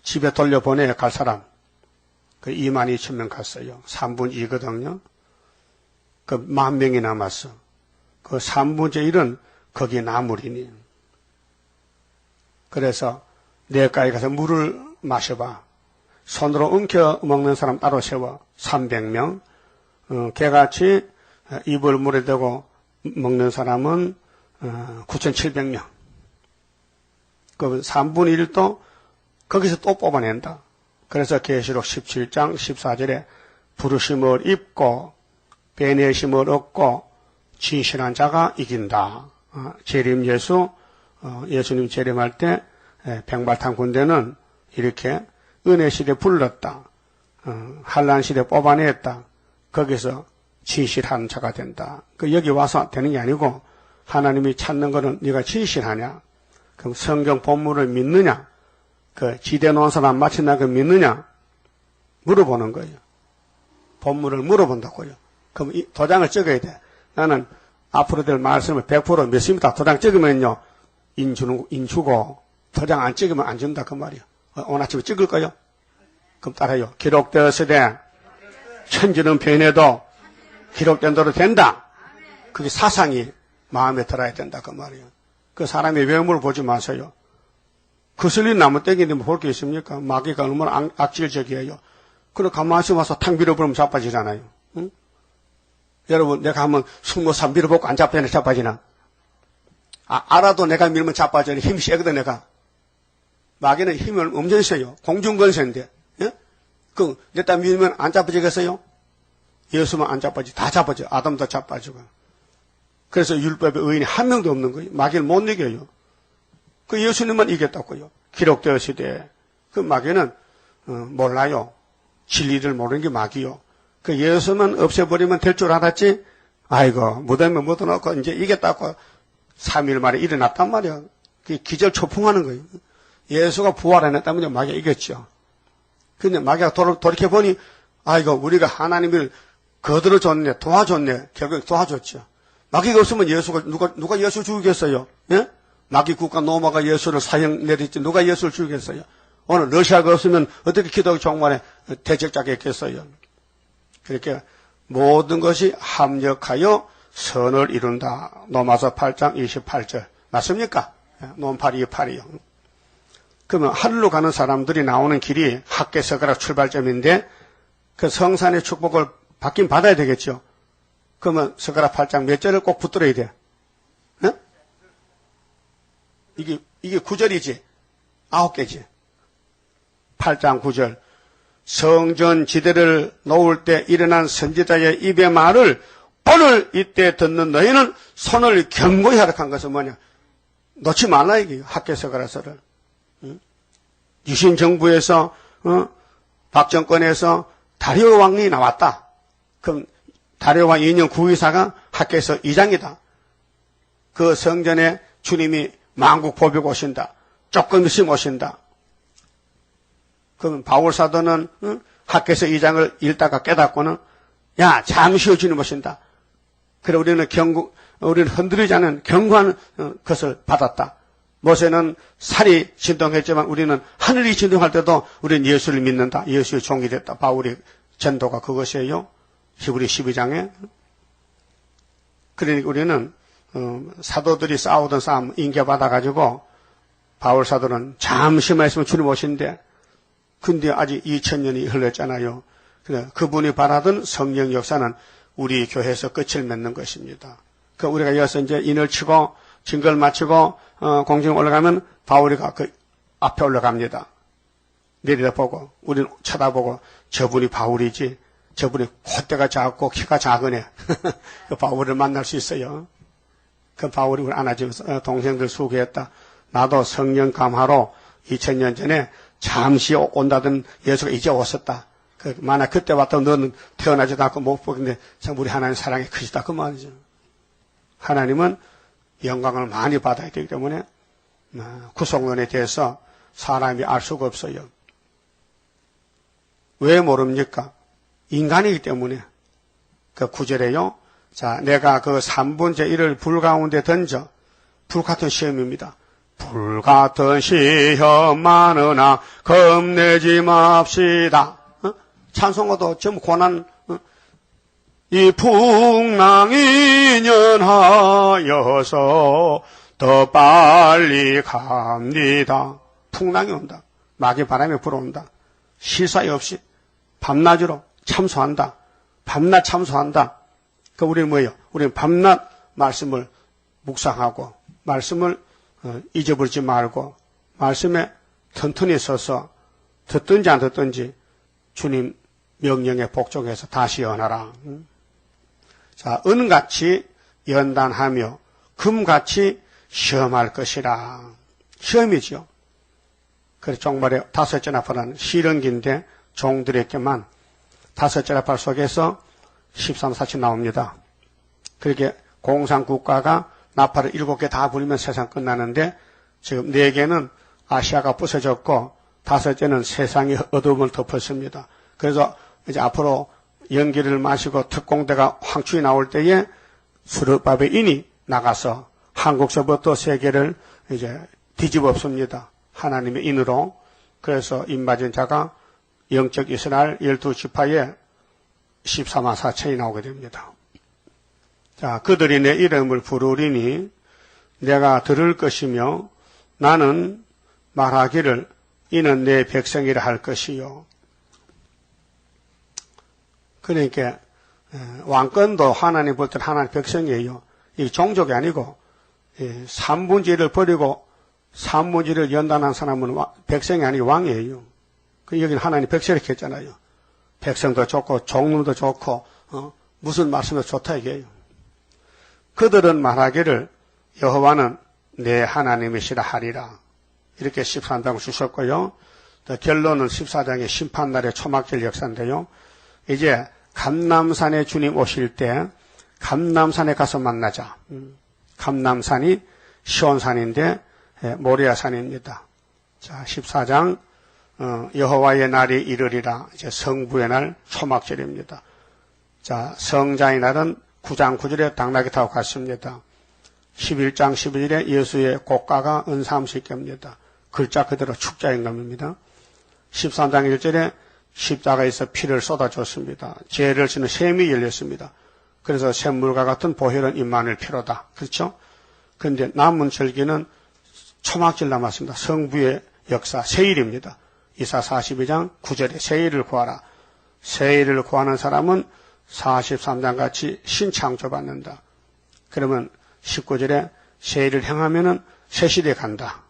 집에 돌려보내 갈 사람. 그 22,000명 갔어요. 3분의 2거든요. 그 10,000명이 남았어. 그 3분의 1은 거기 나물이니. 그래서 내가에 가서 물을 마셔봐. 손으로 엉켜 먹는 사람 따로 세워. 300명. 개같이 입을 물에 대고 먹는 사람은 9,700명. 그 3분의 1도 거기서 또 뽑아낸다. 그래서 계시록 17장 14절에 부르심을 입고 베내심을 얻고 진실한 자가 이긴다. 재림 예수, 예수님 재림할 때 백발탄 군대는 이렇게 은혜시대 불렀다. 한란시대 뽑아냈다. 거기서 진실한 자가 된다. 여기 와서 되는 게 아니고 하나님이 찾는 거는 네가 진실하냐? 그럼 성경 본문을 믿느냐? 그 지대 놓은 사람 마친다 그 믿느냐? 물어보는 거예요. 본문을 물어본다고요. 그럼 이 도장을 찍어야 돼. 나는 앞으로 될 말씀을 100% 믿습니다. 도장 찍으면요. 인주고 도장 안 찍으면 안 준다 그 말이에요. 오늘 아침에 찍을 거요? 그럼 따라요. 기록되었으되 천지는 변해도 기록된 대로 된다. 그게 사상이 마음에 들어야 된다 그 말이에요. 그 사람의 외모를 보지 마세요. 거슬린 나무떼기인데 볼 게 있습니까? 마귀가 얼마나 악질적이에요. 그럼 가만히 와서 탁 밀어버리면 자빠지잖아요. 응? 여러분 내가 한번 숨모사 밀어보고 안 자빠지나 자빠지나? 알아도 내가 밀면 자빠져요. 힘이 세거든 내가. 마귀는 힘을 엄청 세요. 공중건세인데. 예? 그 내가 밀면 안 자빠지겠어요? 예수만 안 자빠지. 다 자빠져. 아담도 자빠지고. 그래서 율법의 의인이 한 명도 없는 거예요. 마귀를 못 이겨요. 그 예수님만 이겼다고요. 기록되었으되 그 마귀는 몰라요. 진리를 모르는 게 마귀요. 그 예수만 없애버리면 될 줄 알았지. 아이고 무덤에 묻어놓고 이제 이겼다고 3일 만에 일어났단 말이야. 그 기절 초풍하는 거예요. 예수가 부활 안 했다면 마귀가 이겼죠. 근데 마귀가 돌이켜보니 아이고 우리가 하나님을 거들어줬네 도와줬네. 결국 도와줬죠. 마귀가 없으면 예수가 누가 예수 죽이겠어요? 예? 마귀 국가 노마가 예수를 사형 내렸지 누가 예수를 죽이겠어요? 오늘 러시아가 없으면 어떻게 기독교 종말에 대적자가 있겠어요? 그렇게 모든 것이 합력하여 선을 이룬다. 로마서 8장 28절. 맞습니까? 논8 28이요. 그러면 하늘로 가는 사람들이 나오는 길이 학계 서가락 출발점인데 그 성산의 축복을 받긴 받아야 되겠죠. 그러면 서가락 8장 몇 절을 꼭 붙들어야 돼? 네? 이게 9절이지. 9개지. 8장 9절. 성전 지대를 놓을 때 일어난 선지자의 입의 말을 오늘 이때 듣는 너희는 손을 견고히 하라 한 것은 뭐냐? 놓지 말라 이게요. 학계서가라서를. 유신 정부에서 박정권에서 다리오 왕이 나왔다. 그럼 다리오 왕 2년 구의사가 학계서 2장이다. 그 성전에 주님이 만국 보복 오신다. 조금 있으면 오신다. 그럼 바울 사도는 학계서 2장을 읽다가 깨닫고는 야 잠시 후 주님 오신다. 그래 우리는 흔들리지 않은 견고한 것을 받았다. 모세는 살이 진동했지만 우리는 하늘이 진동할 때도 우리는 예수를 믿는다. 예수의 종이 됐다. 바울의 전도가 그것이에요. 히브리 12장에. 그러니까 우리는 사도들이 싸우던 싸움 인계받아가지고 바울 사도는 잠시만 있으면 주님 오신대. 근데 아직 2000년이 흘렀잖아요. 그래 그분이 바라던 성령 역사는 우리 교회에서 끝을 맺는 것입니다. 그 우리가 이어서 이제 인을 치고 증거를 마치고 공중에 올라가면 바울이가 그 앞에 올라갑니다. 내려다보고 우리는 쳐다보고 저분이 바울이지 저분이 콧대가 작고 키가 작으네. 그 바울을 만날 수 있어요. 그 바울이 우리 안아주면서 동생들 수고했다. 나도 성령 감화로 2000년 전에 잠시 온다던 예수가 이제 오셨다. 만약 그때 왔다면 너는 태어나지도 않고 못 보겠는데 참 우리 하나님 사랑이 크시다 그 말이죠. 하나님은 영광을 많이 받아야 되기 때문에 구속론에 대해서 사람이 알 수가 없어요. 왜 모릅니까? 인간이기 때문에. 그 9절에요. 자, 내가 그 3분의 1을 불 가운데 던져. 불 같은 시험입니다. 불 같은 시험 많으나 겁내지 맙시다. 찬송가도 전부 고난. 이 풍랑이 연하여서 더 빨리 갑니다. 풍랑이 온다. 막이 바람이 불어온다. 실사이 없이 밤낮으로 참소한다. 밤낮 참소한다. 그 우리는 뭐예요? 우리는 밤낮 말씀을 묵상하고 말씀을 잊어버리지 말고 말씀에 튼튼히 서서 듣든지 안 듣든지 주님 명령에 복종해서 다시 연하라. 자, 은같이 연단하며 금같이 시험할 것이라. 시험이죠. 그래서 종말에 5째 나팔은 시런기인데 종들에게만 5째 나팔 속에서 13, 14 나옵니다. 그렇게 공산국가가 나팔을 7개 다 불리면 세상 끝나는데 지금 4개는 아시아가 부서졌고 5째는 세상이 어둠을 덮었습니다. 그래서 이제 앞으로 연기를 마시고 특공대가 황추히 나올 때에 수르바벨 인이 나가서 한국서부터 세계를 이제 뒤집었습니다. 하나님의 인으로. 그래서 인맞은 자가 영적 이스라엘 12지파에 14만 4천이 나오게 됩니다. 자, 그들이 내 이름을 부르리니 내가 들을 것이며 나는 말하기를 이는 내 백성이라 할 것이요. 그러니까 왕권도 하나님 볼 때는 하나님 백성이에요. 이 종족이 아니고 3분의 1을 버리고 3분의 1을 연단한 사람은 백성이 아니고 왕이에요. 여기는 하나님 백성 이렇게 했잖아요. 백성도 좋고 종놈도 좋고 무슨 말씀도 좋다 이게요. 그들은 말하기를 여호와는 내 하나님이시라 하리라. 이렇게 13장을 주셨고요. 결론은 14장의 심판날의 초막절 역사인데요. 이제 감람산에 주님 오실 때 감람산에 가서 만나자. 감람산이 시온산인데 모리아산입니다. 자, 14장 여호와의 날이 이르리라. 이제 성부의 날 초막절입니다. 자, 성자의 날은 9장 9절에 당나귀 타고 갔습니다. 11장 11절에 예수의 고가가 은삼식입니다. 글자 그대로 축자임금입니다. 13장 1절에 십자가에서 피를 쏟아줬습니다. 죄를 지는 셈이 열렸습니다. 그래서 샘물과 같은 보혈은 임마누엘 피로다. 그렇죠? 그런데 남은 절기는 초막절 남았습니다. 성부의 역사, 세일입니다. 이사 42장 9절에 세일을 구하라. 세일을 구하는 사람은 43장 같이 신창조받는다. 그러면 19절에 세일을 행하면은 새 시대에 간다.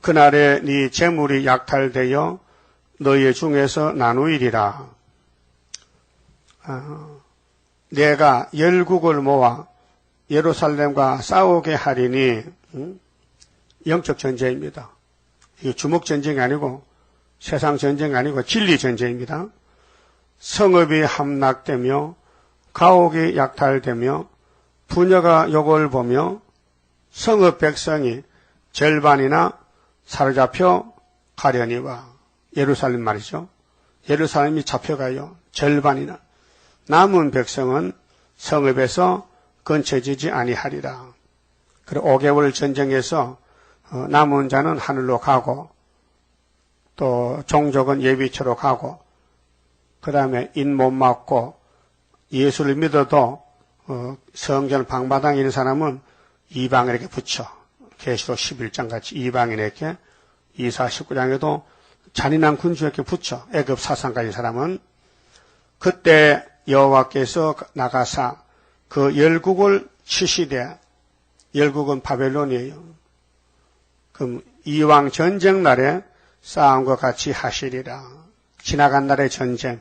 그날에 네 재물이 약탈되어 너희 중에서 나누이리라. 내가 열국을 모아 예루살렘과 싸우게 하리니, 영적 전쟁입니다. 이게 주먹 전쟁이 아니고 세상 전쟁이 아니고 진리 전쟁입니다. 성읍이 함락되며 가옥이 약탈되며 부녀가 욕을 보며 성읍 백성이 절반이나 사로잡혀 가려니와. 예루살렘 말이죠. 예루살렘이 잡혀가요. 절반이나. 남은 백성은 성읍에서 건쳐지지 아니하리라. 그리고 5개월 전쟁에서 남은 자는 하늘로 가고 또 종족은 예비처로 가고 그 다음에 인 못 맞고 예수를 믿어도 성전 방바닥에 있는 사람은 이방인에게 붙여. 계시록 11장 같이 이방인에게 이사 19장에도 잔인한 군주에게 붙여. 애굽 사상가인 사람은 그때 여호와께서 나가사 그 열국을 치시되, 열국은 바벨론이에요. 그럼 이왕 전쟁 날에 싸움과 같이 하시리라. 지나간 날의 전쟁,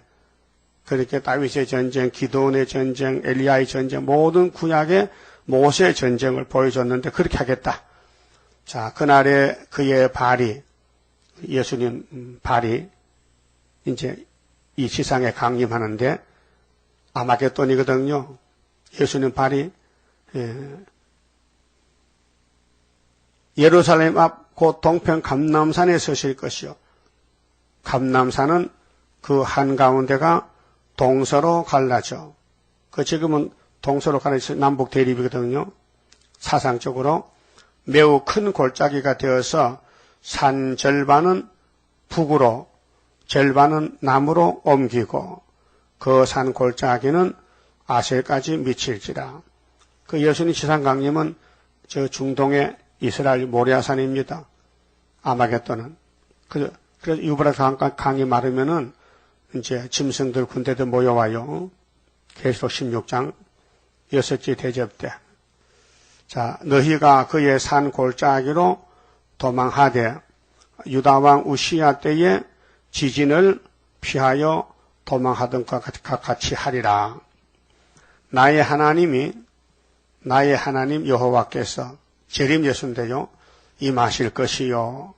그렇게 다윗의 전쟁, 기도원의 전쟁, 엘리야의 전쟁, 모든 구약의 모세의 전쟁을 보여줬는데 그렇게 하겠다. 자, 그날에 그의 발이, 예수님 발이 이제 이 지상에 강림하는데 아마겟돈이거든요. 예수님 발이 예루살렘 앞 곧 동편 감람산에 서실 것이요. 감람산은 그 한가운데가 동서로 갈라져. 그 지금은 동서로 갈라져 남북 대립이거든요. 사상적으로 매우 큰 골짜기가 되어서 산 절반은 북으로, 절반은 남으로 옮기고 그 산 골짜기는 아셀까지 미칠지라. 그 예수님 지상 강림은 저 중동의 이스라엘 모리아산입니다. 아마겟돈은. 그래서 유브라스 강이 마르면은 이제 짐승들 군대들 모여와요. 계시록 16장 6째 대접 때. 자, 너희가 그의 산 골짜기로 도망하되 유다왕 우시야 때에 지진을 피하여 도망하던 것과 같이 하리라. 나의 하나님 여호와께서 재림 예수인데요. 임하실 것이요.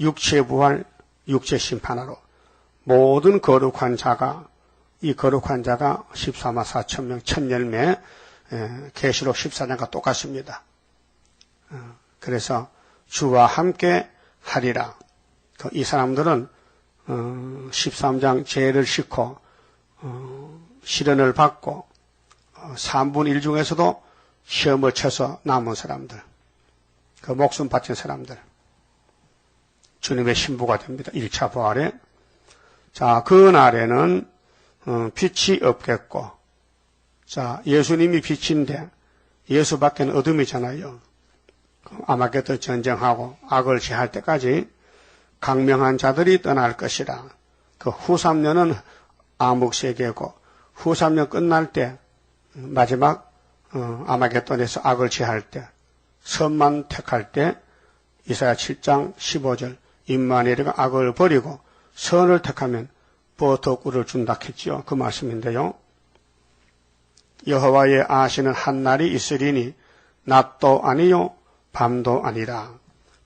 육체 부활, 육체 심판하러 모든 거룩한 자가, 이 거룩한 자가 14만 4천 명, 천열매, 계시록 14장과 똑같습니다. 그래서 주와 함께 하리라. 이 사람들은 13장 죄를 싣고 시련을 받고 3분의 1 중에서도 시험을 쳐서 남은 사람들, 그 목숨 바친 사람들, 주님의 신부가 됩니다. 1차 부활에. 자, 그 날에는 빛이 없겠고, 자, 예수님이 빛인데 예수밖에는 어둠이잖아요. 아마겟돈 전쟁하고 악을 제할 때까지 강명한 자들이 떠날 것이라. 그 후 3년은 암흑세계고 후 3년 끝날 때 마지막 아마겟돈에서 악을 제할 때, 선만 택할 때 이사야 7장 15절 임마누엘이 악을 버리고 선을 택하면 버터 꿀을 준다 했지요. 그 말씀인데요. 여호와의 아시는 한 날이 있으리니 낮도 아니요 밤도 아니라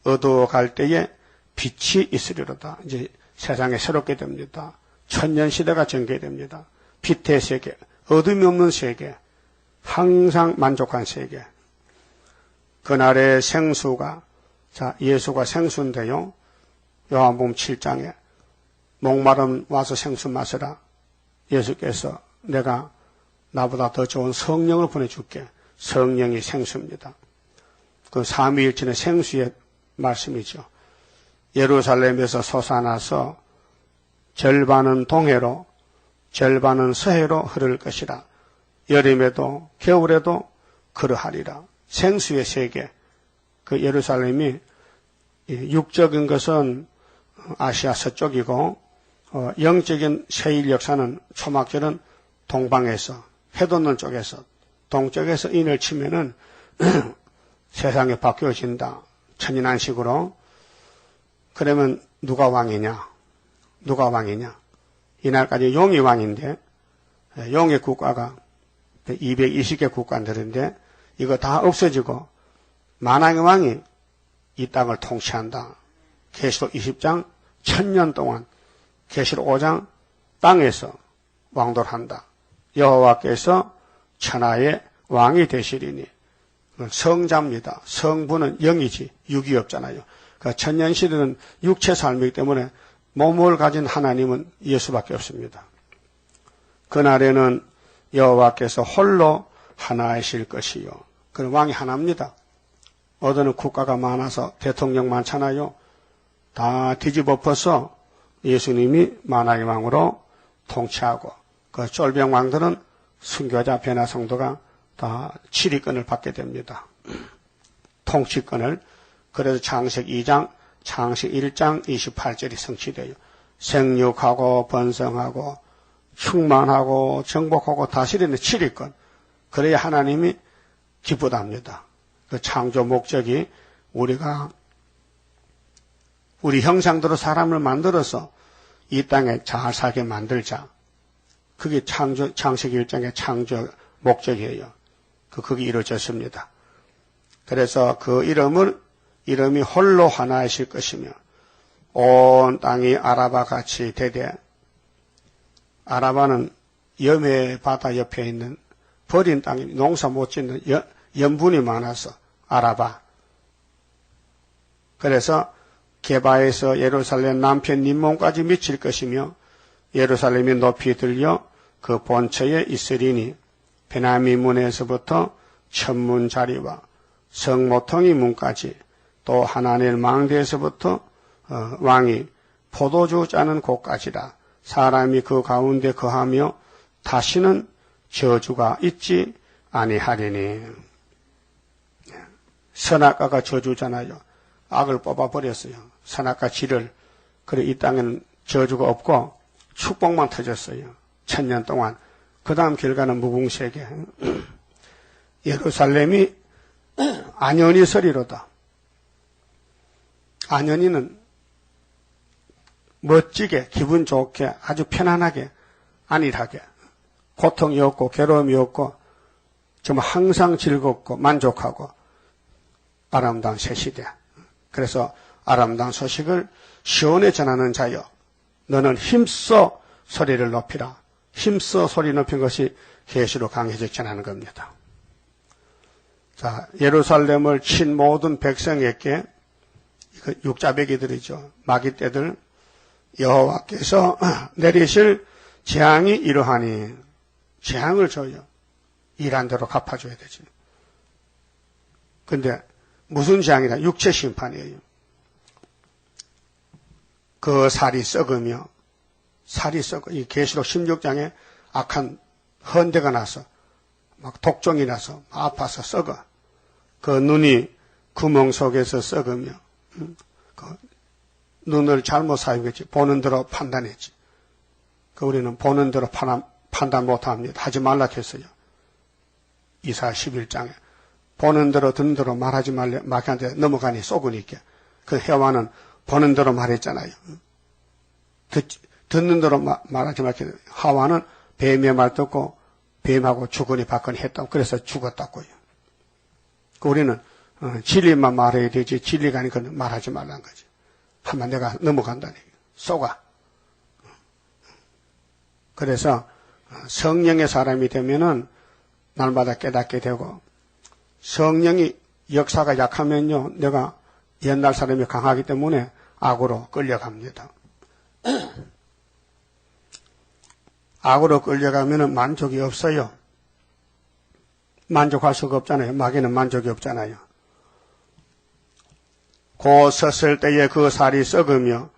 어두워 갈 때에 빛이 있으리로다. 이제 세상에 새롭게 됩니다. 천년 시대가 전개됩니다. 빛의 세계, 어둠이 없는 세계, 항상 만족한 세계. 그날의 생수가, 자, 예수가 생수인데요. 요한복음 7장에 목마름 와서 생수 마시라. 예수께서 내가 나보다 더 좋은 성령을 보내줄게. 성령이 생수입니다. 그 삼위일체는 생수의 말씀이죠. 예루살렘에서 솟아나서 절반은 동해로 절반은 서해로 흐를 것이라. 여름에도 겨울에도 그러하리라. 생수의 세계, 그 예루살렘이 육적인 것은 아시아 서쪽이고 영적인 세일 역사는 초막절은 동방에서 해돋는 쪽에서 동쪽에서 인을 치면은 세상이 바뀌어진다. 천인안식으로. 그러면 누가 왕이냐? 누가 왕이냐? 이날까지 용이 왕인데 용의 국가가 220개 국가들인데 이거 다 없어지고 만왕의 왕이 이 땅을 통치한다. 계시록 20장 1000년 동안 계시록 5장 땅에서 왕돌한다. 여호와께서 천하의 왕이 되시리니. 성자입니다. 성부는 영이지 육이 없잖아요. 그 천년시대는 육체 삶이기 때문에 몸을 가진 하나님은 예수밖에 없습니다. 그날에는 여호와께서 홀로 하나이실 것이요. 그 왕이 하나입니다. 어디는 국가가 많아서 대통령 많잖아요. 다 뒤집어 엎어서 예수님이 만왕의 왕으로 통치하고 그 쫄병 왕들은 순교자 변화 성도가 다 치리권을 받게 됩니다. 통치권을. 그래서 창세기 2장, 창세기 1장 28절이 성취돼요. 생육하고 번성하고 충만하고 정복하고 다스리는 치리권. 그래야 하나님이 기쁘답니다. 그 창조 목적이 우리가 우리 형상대로 사람을 만들어서 이 땅에 잘 살게 만들자. 그게 창세기 1장의 창조 목적이에요. 그게 이루어졌습니다. 그래서 그 이름이 홀로 하나이실 것이며 온 땅이 아라바 같이 되되, 아라바는 염해 바다 옆에 있는 버린 땅이 농사 못 짓는 염분이 많아서 아라바. 그래서 게바에서 예루살렘 남편 님몬까지 미칠 것이며 예루살렘이 높이 들려 그 본처에 있으리니 베냐민 문에서부터 천문 자리와 성모퉁이 문까지 또 하나넬 망대에서부터 왕이 포도주 짜는 곳까지라. 사람이 그 가운데 거하며 다시는 저주가 있지 아니하리니. 선악과가 저주잖아요. 악을 뽑아버렸어요. 선악과 지를. 그래 이 땅에는 저주가 없고 축복만 터졌어요. 1000년 동안. 그 다음 결과는 무궁세계. 예루살렘이 안연히 서리로다. 안연히는 멋지게 기분 좋게 아주 편안하게 안일하게 고통이 없고 괴로움이 없고 정말 항상 즐겁고 만족하고 아름다운 새 시대. 그래서 아름다운 소식을 시온에 전하는 자여 너는 힘써 소리를 높이라. 힘써 소리 높인 것이 계시록 강해적 전하는 겁니다. 자, 예루살렘을 친 모든 백성에게 이거 육자배기들이죠. 마귀떼들 여호와께서 내리실 재앙이 이러하니 재앙을 줘요. 일한 대로 갚아줘야 되지. 근데 무슨 재앙이냐? 육체 심판이에요. 그 살이 썩으며 이 계시록 16장에 악한 헌대가 나서 막 독종이 나서 아파서 썩어. 그 눈이 구멍 속에서 썩으며 그 눈을 잘못 사용했지. 보는 대로 판단했지. 그 우리는 보는 대로 판단 못합니다. 하지 말라 했어요. 이사야 11장에 보는 대로 듣는 대로 말하지 말래 마귀한테 넘어가니 쏘으니까 그 해와는 보는 대로 말했잖아요. 듣는 대로 말하지 말게 하와는 뱀의 말 듣고 뱀하고 주거니 받거니 했다고 그래서 죽었다고요. 그 우리는 진리만 말해야 되지 진리가 아니고 말하지 말라는 거지. 하면 내가 넘어간다니 쏘가. 그래서 성령의 사람이 되면은 날마다 깨닫게 되고 성령이 역사가 약하면요 내가 옛날 사람이 강하기 때문에 악으로 끌려갑니다. 악으로 끌려가면은 만족이 없어요. 만족할 수가 없잖아요. 마귀는 만족이 없잖아요. 곧 섰을 때에 그 살이 썩으며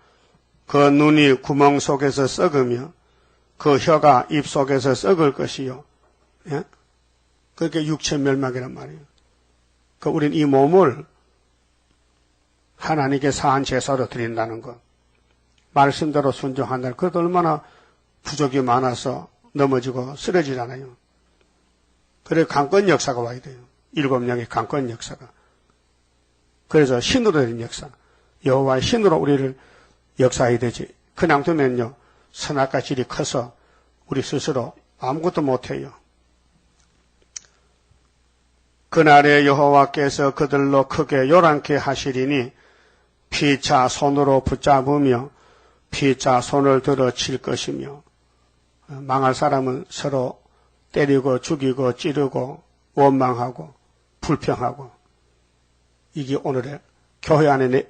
그 눈이 구멍 속에서 썩으며 그 혀가 입 속에서 썩을 것이요. 예? 그렇게 육체 멸망이란 말이에요. 우리는 이 몸을 하나님께 사한 제사로 드린다는 것. 말씀대로 순종한다는 것. 그것도 얼마나 부족이 많아서 넘어지고 쓰러지잖아요. 그래서 강권 역사가 와야 돼요. 7명의 강권 역사가. 그래서 신으로 된 역사. 여호와의 신으로 우리를 역사해야 되지. 그냥 두면요. 선악과 질이 커서 우리 스스로 아무것도 못해요. 그날에 여호와께서 그들로 크게 요란케 하시리니 피차 손으로 붙잡으며 피차 손을 들어 칠 것이며 망할 사람은 서로 때리고 죽이고 찌르고 원망하고 불평하고 이게 오늘의 교회 안의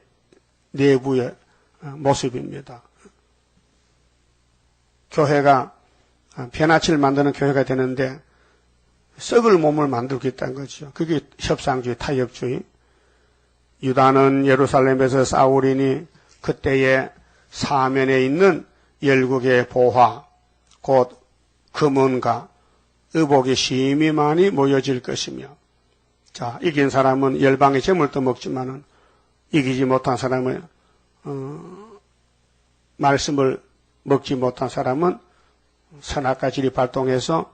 내부의 모습입니다. 교회가 변화치를 만드는 교회가 되는데 썩을 몸을 만들고 있다는 거죠. 그게 협상주의, 타협주의. 유다는 예루살렘에서 싸우리니 그때에 사면에 있는 열국의 보화, 곧 금은과 의복이 심히 많이 모여질 것이며, 자, 이긴 사람은 열방의 재물도 먹지만은 이기지 못한 사람은 말씀을 먹지 못한 사람은 선악과 질이 발동해서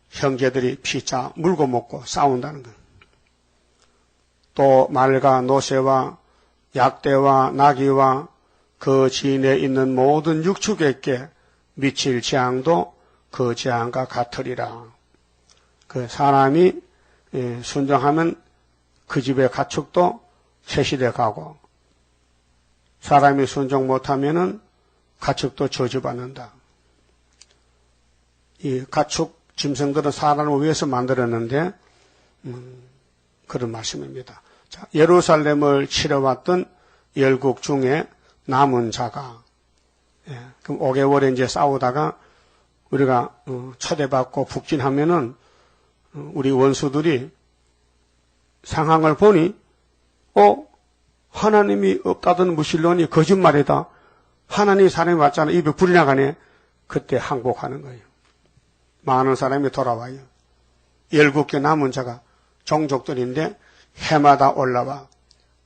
형제들이 피차 물고 먹고 싸운다는 것. 또 말과 노새와 약대와 나귀와 그 지인에 있는 모든 육축에게 미칠 재앙도 그 재앙과 같으리라. 그 사람이 순종하면 그 집의 가축도 세시돼 가고 사람이 순종 못하면은 가축도 저주받는다. 이 가축 짐승들은 사람을 위해서 만들었는데 그런 말씀입니다. 자, 예루살렘을 치러왔던 열국 중에 남은 자가 그럼 5개월에 이제 싸우다가 우리가 초대받고 북진하면은 우리 원수들이 상황을 보니 하나님이 없다던 무신론이 거짓말이다. 하나님이 사람이 왔잖아. 입에 불이 나가네. 그때 항복하는 거예요. 많은 사람이 돌아와요. 7개 남은 자가 종족들인데 해마다 올라와.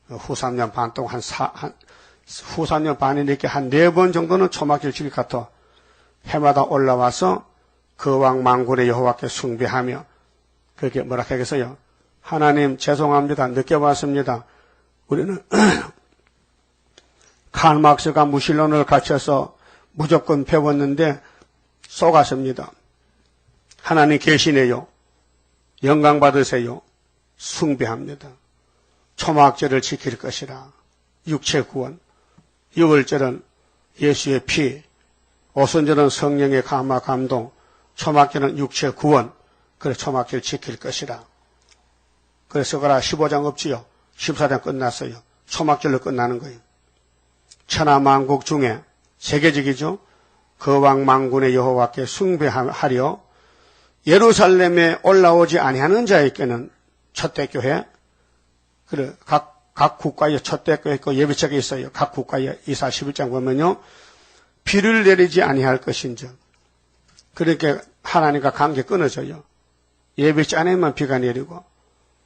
후 3년 반 동안 후 3년 반이 이렇게 한 4번 정도는 초막일 칠 같아. 해마다 올라와서 그 왕 만군의 여호와께 숭배하며 그렇게 뭐라 하겠어요? 하나님 죄송합니다. 늦게 왔습니다. 우리는 칼막스가 무신론을 갖춰서 무조건 배웠는데 속았습니다. 하나님 계시네요. 영광 받으세요. 숭배합니다. 초막절을 지킬 것이라. 육체 구원. 유월절은 예수의 피. 오순절은 성령의 감화 감동. 초막절은 육체 구원. 그래서 초막절 지킬 것이라. 그래서 그라 15장 없지요. 14장 끝났어요. 초막절로 끝나는 거예요. 천하만국 중에 세계적이죠. 그 왕 만군의 여호와께 숭배하려 예루살렘에 올라오지 아니하는 자에게는 첫대교회, 그래 각 국가에 첫대교회 있고 예배책이 있어요. 각 국가에 이사 11장 보면요, 비를 내리지 아니할 것인즉, 그렇게 하나님과 관계 끊어져요. 예배치 안에만 비가 내리고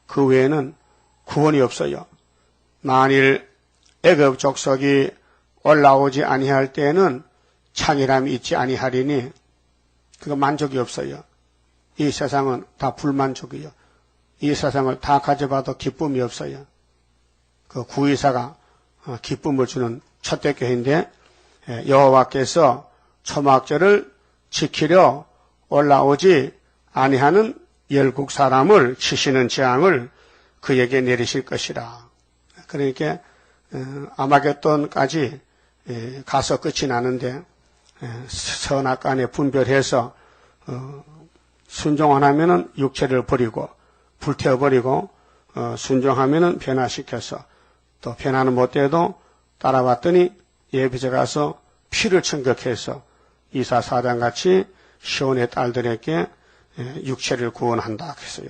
그 외에는 구원이 없어요. 만일 애굽 족속이 올라오지 아니할 때에는 창이람이 있지 아니하리니 그거 만족이 없어요. 이 세상은 다 불만족이요. 이 세상을 다 가져봐도 기쁨이 없어요. 그 구의사가 기쁨을 주는 첫대교회인데 여호와께서 초막절을 지키려 올라오지 아니하는 열국 사람을 치시는 재앙을 그에게 내리실 것이라. 그러니까 아마겟돈까지 가서 끝이 나는데 선악간에 분별해서 순종하면은 육체를 버리고 불태워버리고 순종하면은 변화시켜서 또 변화는 못돼도 따라왔더니 예비제 가서 피를 청격해서 이사 4장 같이 시온의 딸들에게 육체를 구원한다 했어요.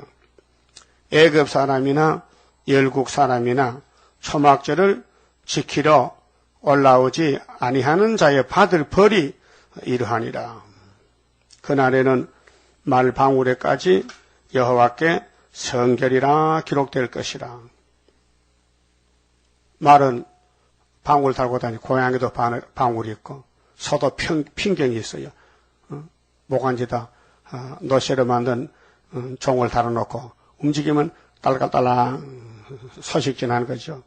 애굽 사람이나 열국 사람이나 초막절을 지키러 올라오지 아니하는 자의 받을 벌이 이러하니라. 그날에는 말 방울에까지 여호와께 성결이라 기록될 것이라. 말은 방울 달고 다니고 고양이도 방울이 있고 소도 핀경이 있어요. 모간지다 노쇠로 만든 종을 달아놓고 움직이면 딸깍딸랑 서식진하는 거죠.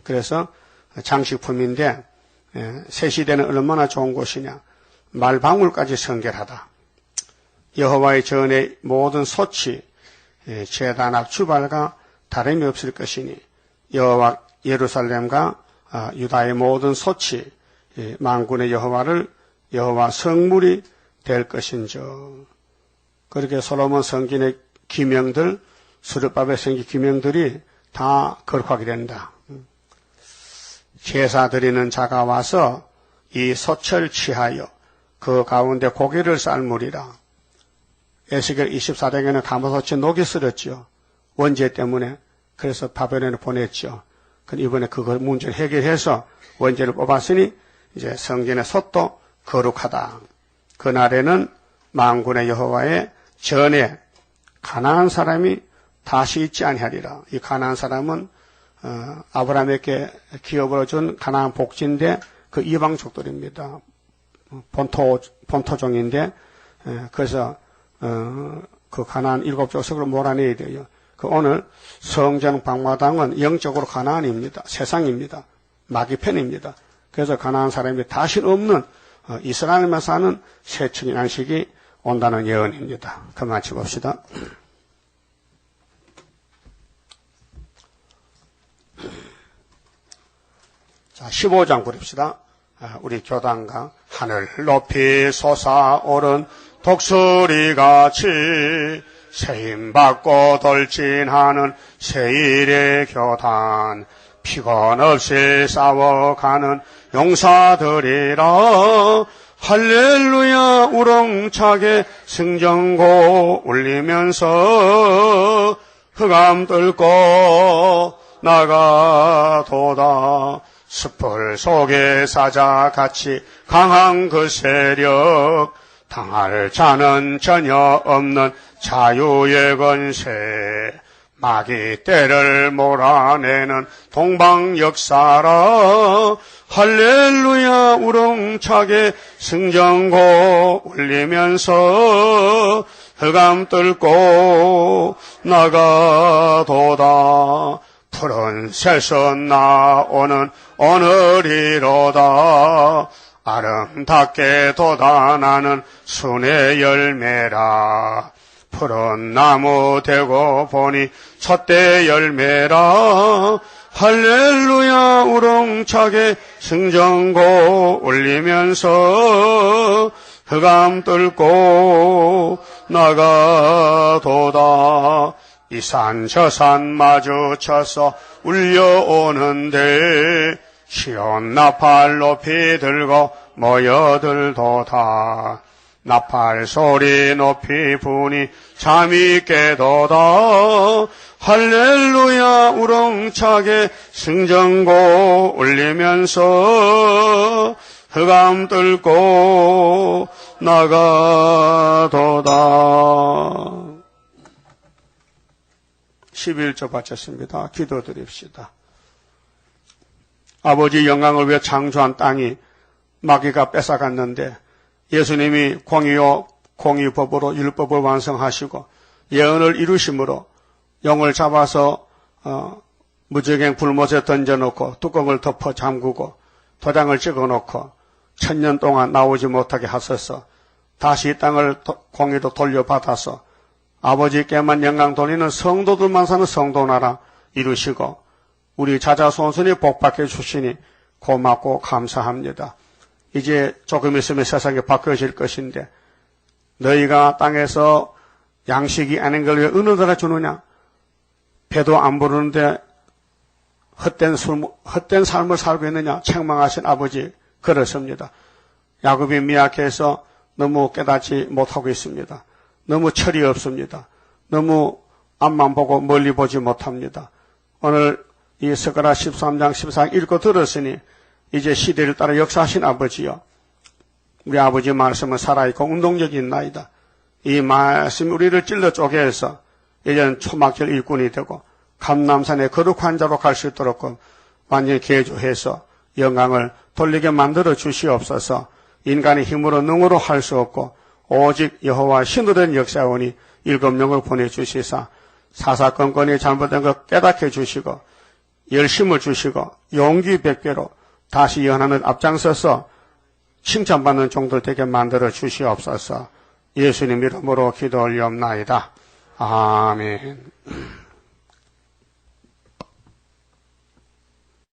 그래서 장식품인데 새 시대는 얼마나 좋은 곳이냐. 말방울까지 성결하다. 여호와의 전의 모든 소치 제단 앞 주발과 다름이 없을 것이니 여호와 예루살렘과 유다의 모든 소치 만군의 여호와 성물이 될 것인저. 그렇게 솔로몬 성전의 기명들, 수르바벨 성전 기명들이 다 거룩하게 된다. 제사 드리는 자가 와서 이 소철 취하여 그 가운데 고기를 삶으리라. 에스겔 24장에는 가마솥에 녹이 쓸었죠. 원죄 때문에. 그래서 바벨론에 보냈죠. 근데 이번에 그걸 문제를 해결해서 원죄를 뽑았으니 이제 성전의 솥도 거룩하다. 그날에는 만군의 여호와의 전에 가나안 사람이 다시 있지 아니하리라. 이 가나안 사람은 아브라함에게 기업으로 준 가나안 복지인데 그 이방족들입니다. 본토종인데 그래서 그 가나안 7족속으로 몰아내야 돼요. 그 오늘 성전 방마당은 영적으로 가나안입니다. 세상입니다. 마귀편입니다. 그래서 가나안 사람이 다시 없는 이스라엘만 사는 새층의 안식이 온다는 예언입니다. 그만 마쳐봅시다. 자, 15장 부릅시다. 우리 교단과 하늘 높이 솟아오른 독수리같이 세임받고 돌진하는 세일의 교단, 피곤 없이 싸워가는 용사들이라. 할렐루야 우렁차게 승전고 울리면서 흑암 뚫고 나가도다. 숯불 속에 사자같이 강한 그 세력, 당할 자는 전혀 없는 자유의 권세, 마귀 떼를 몰아내는 동방 역사라. 할렐루야 우렁차게 승전고 울리면서 흑암 뚫고 나가도다. 푸른 새서 나오는 오늘이로다. 아름답게 돋아나는 순의 열매라. 푸른 나무 되고 보니 첫대 열매라. 할렐루야 우렁차게 승전고 울리면서 흑암 뚫고 나가도다. 이 산 저 산 마주쳐서 울려오는데 시온 나팔 높이 들고 모여들도다. 나팔 소리 높이 부니 잠이 깨도다. 할렐루야 우렁차게 승전고 울리면서 흑암 뚫고 나가도다. 11조 바쳤습니다. 기도드립시다. 아버지 영광을 위해 창조한 땅이 마귀가 뺏어갔는데 예수님이 공의법으로 율법을 완성하시고 예언을 이루심으로 영을 잡아서 무적행 불못에 던져놓고 뚜껑을 덮어 잠그고 도장을 찍어놓고 1000년 동안 나오지 못하게 하셔서 다시 이 땅을 공의로 돌려받아서 아버지께만 영광 돌리는 성도들만 사는 성도나라 이루시고 우리 자자손손이 복받게 주시니 고맙고 감사합니다. 이제 조금 있으면 세상이 바뀌어질 것인데 너희가 땅에서 양식이 아닌 걸 왜 어느 나라 주느냐? 배도 안 부르는데 헛된 삶을 살고 있느냐? 책망하신 아버지 그렇습니다. 야곱이 미약해서 너무 깨닫지 못하고 있습니다. 너무 철이 없습니다. 너무 앞만 보고 멀리 보지 못합니다. 오늘 이 스가랴 13장 14장 읽고 들었으니 이제 시대를 따라 역사하신 아버지여, 우리 아버지 말씀은 살아있고 운동력이 나이다. 이 말씀이 우리를 찔러 쪼개서 이제는 초막절 일꾼이 되고 감람산의 거룩한 자로 갈 수 있도록 완전히 개조해서 영광을 돌리게 만들어 주시옵소서. 인간의 힘으로 능으로 할 수 없고 오직 여호와 신으로 된 역사원이 7명을 보내주시사 사사건건이 잘못된 것 깨닫게 해주시고 열심을 주시고 용기 100배로 다시 연하는 앞장서서 칭찬받는 종들 되게 만들어 주시옵소서. 예수님 이름으로 기도 올리옵나이다. 아멘.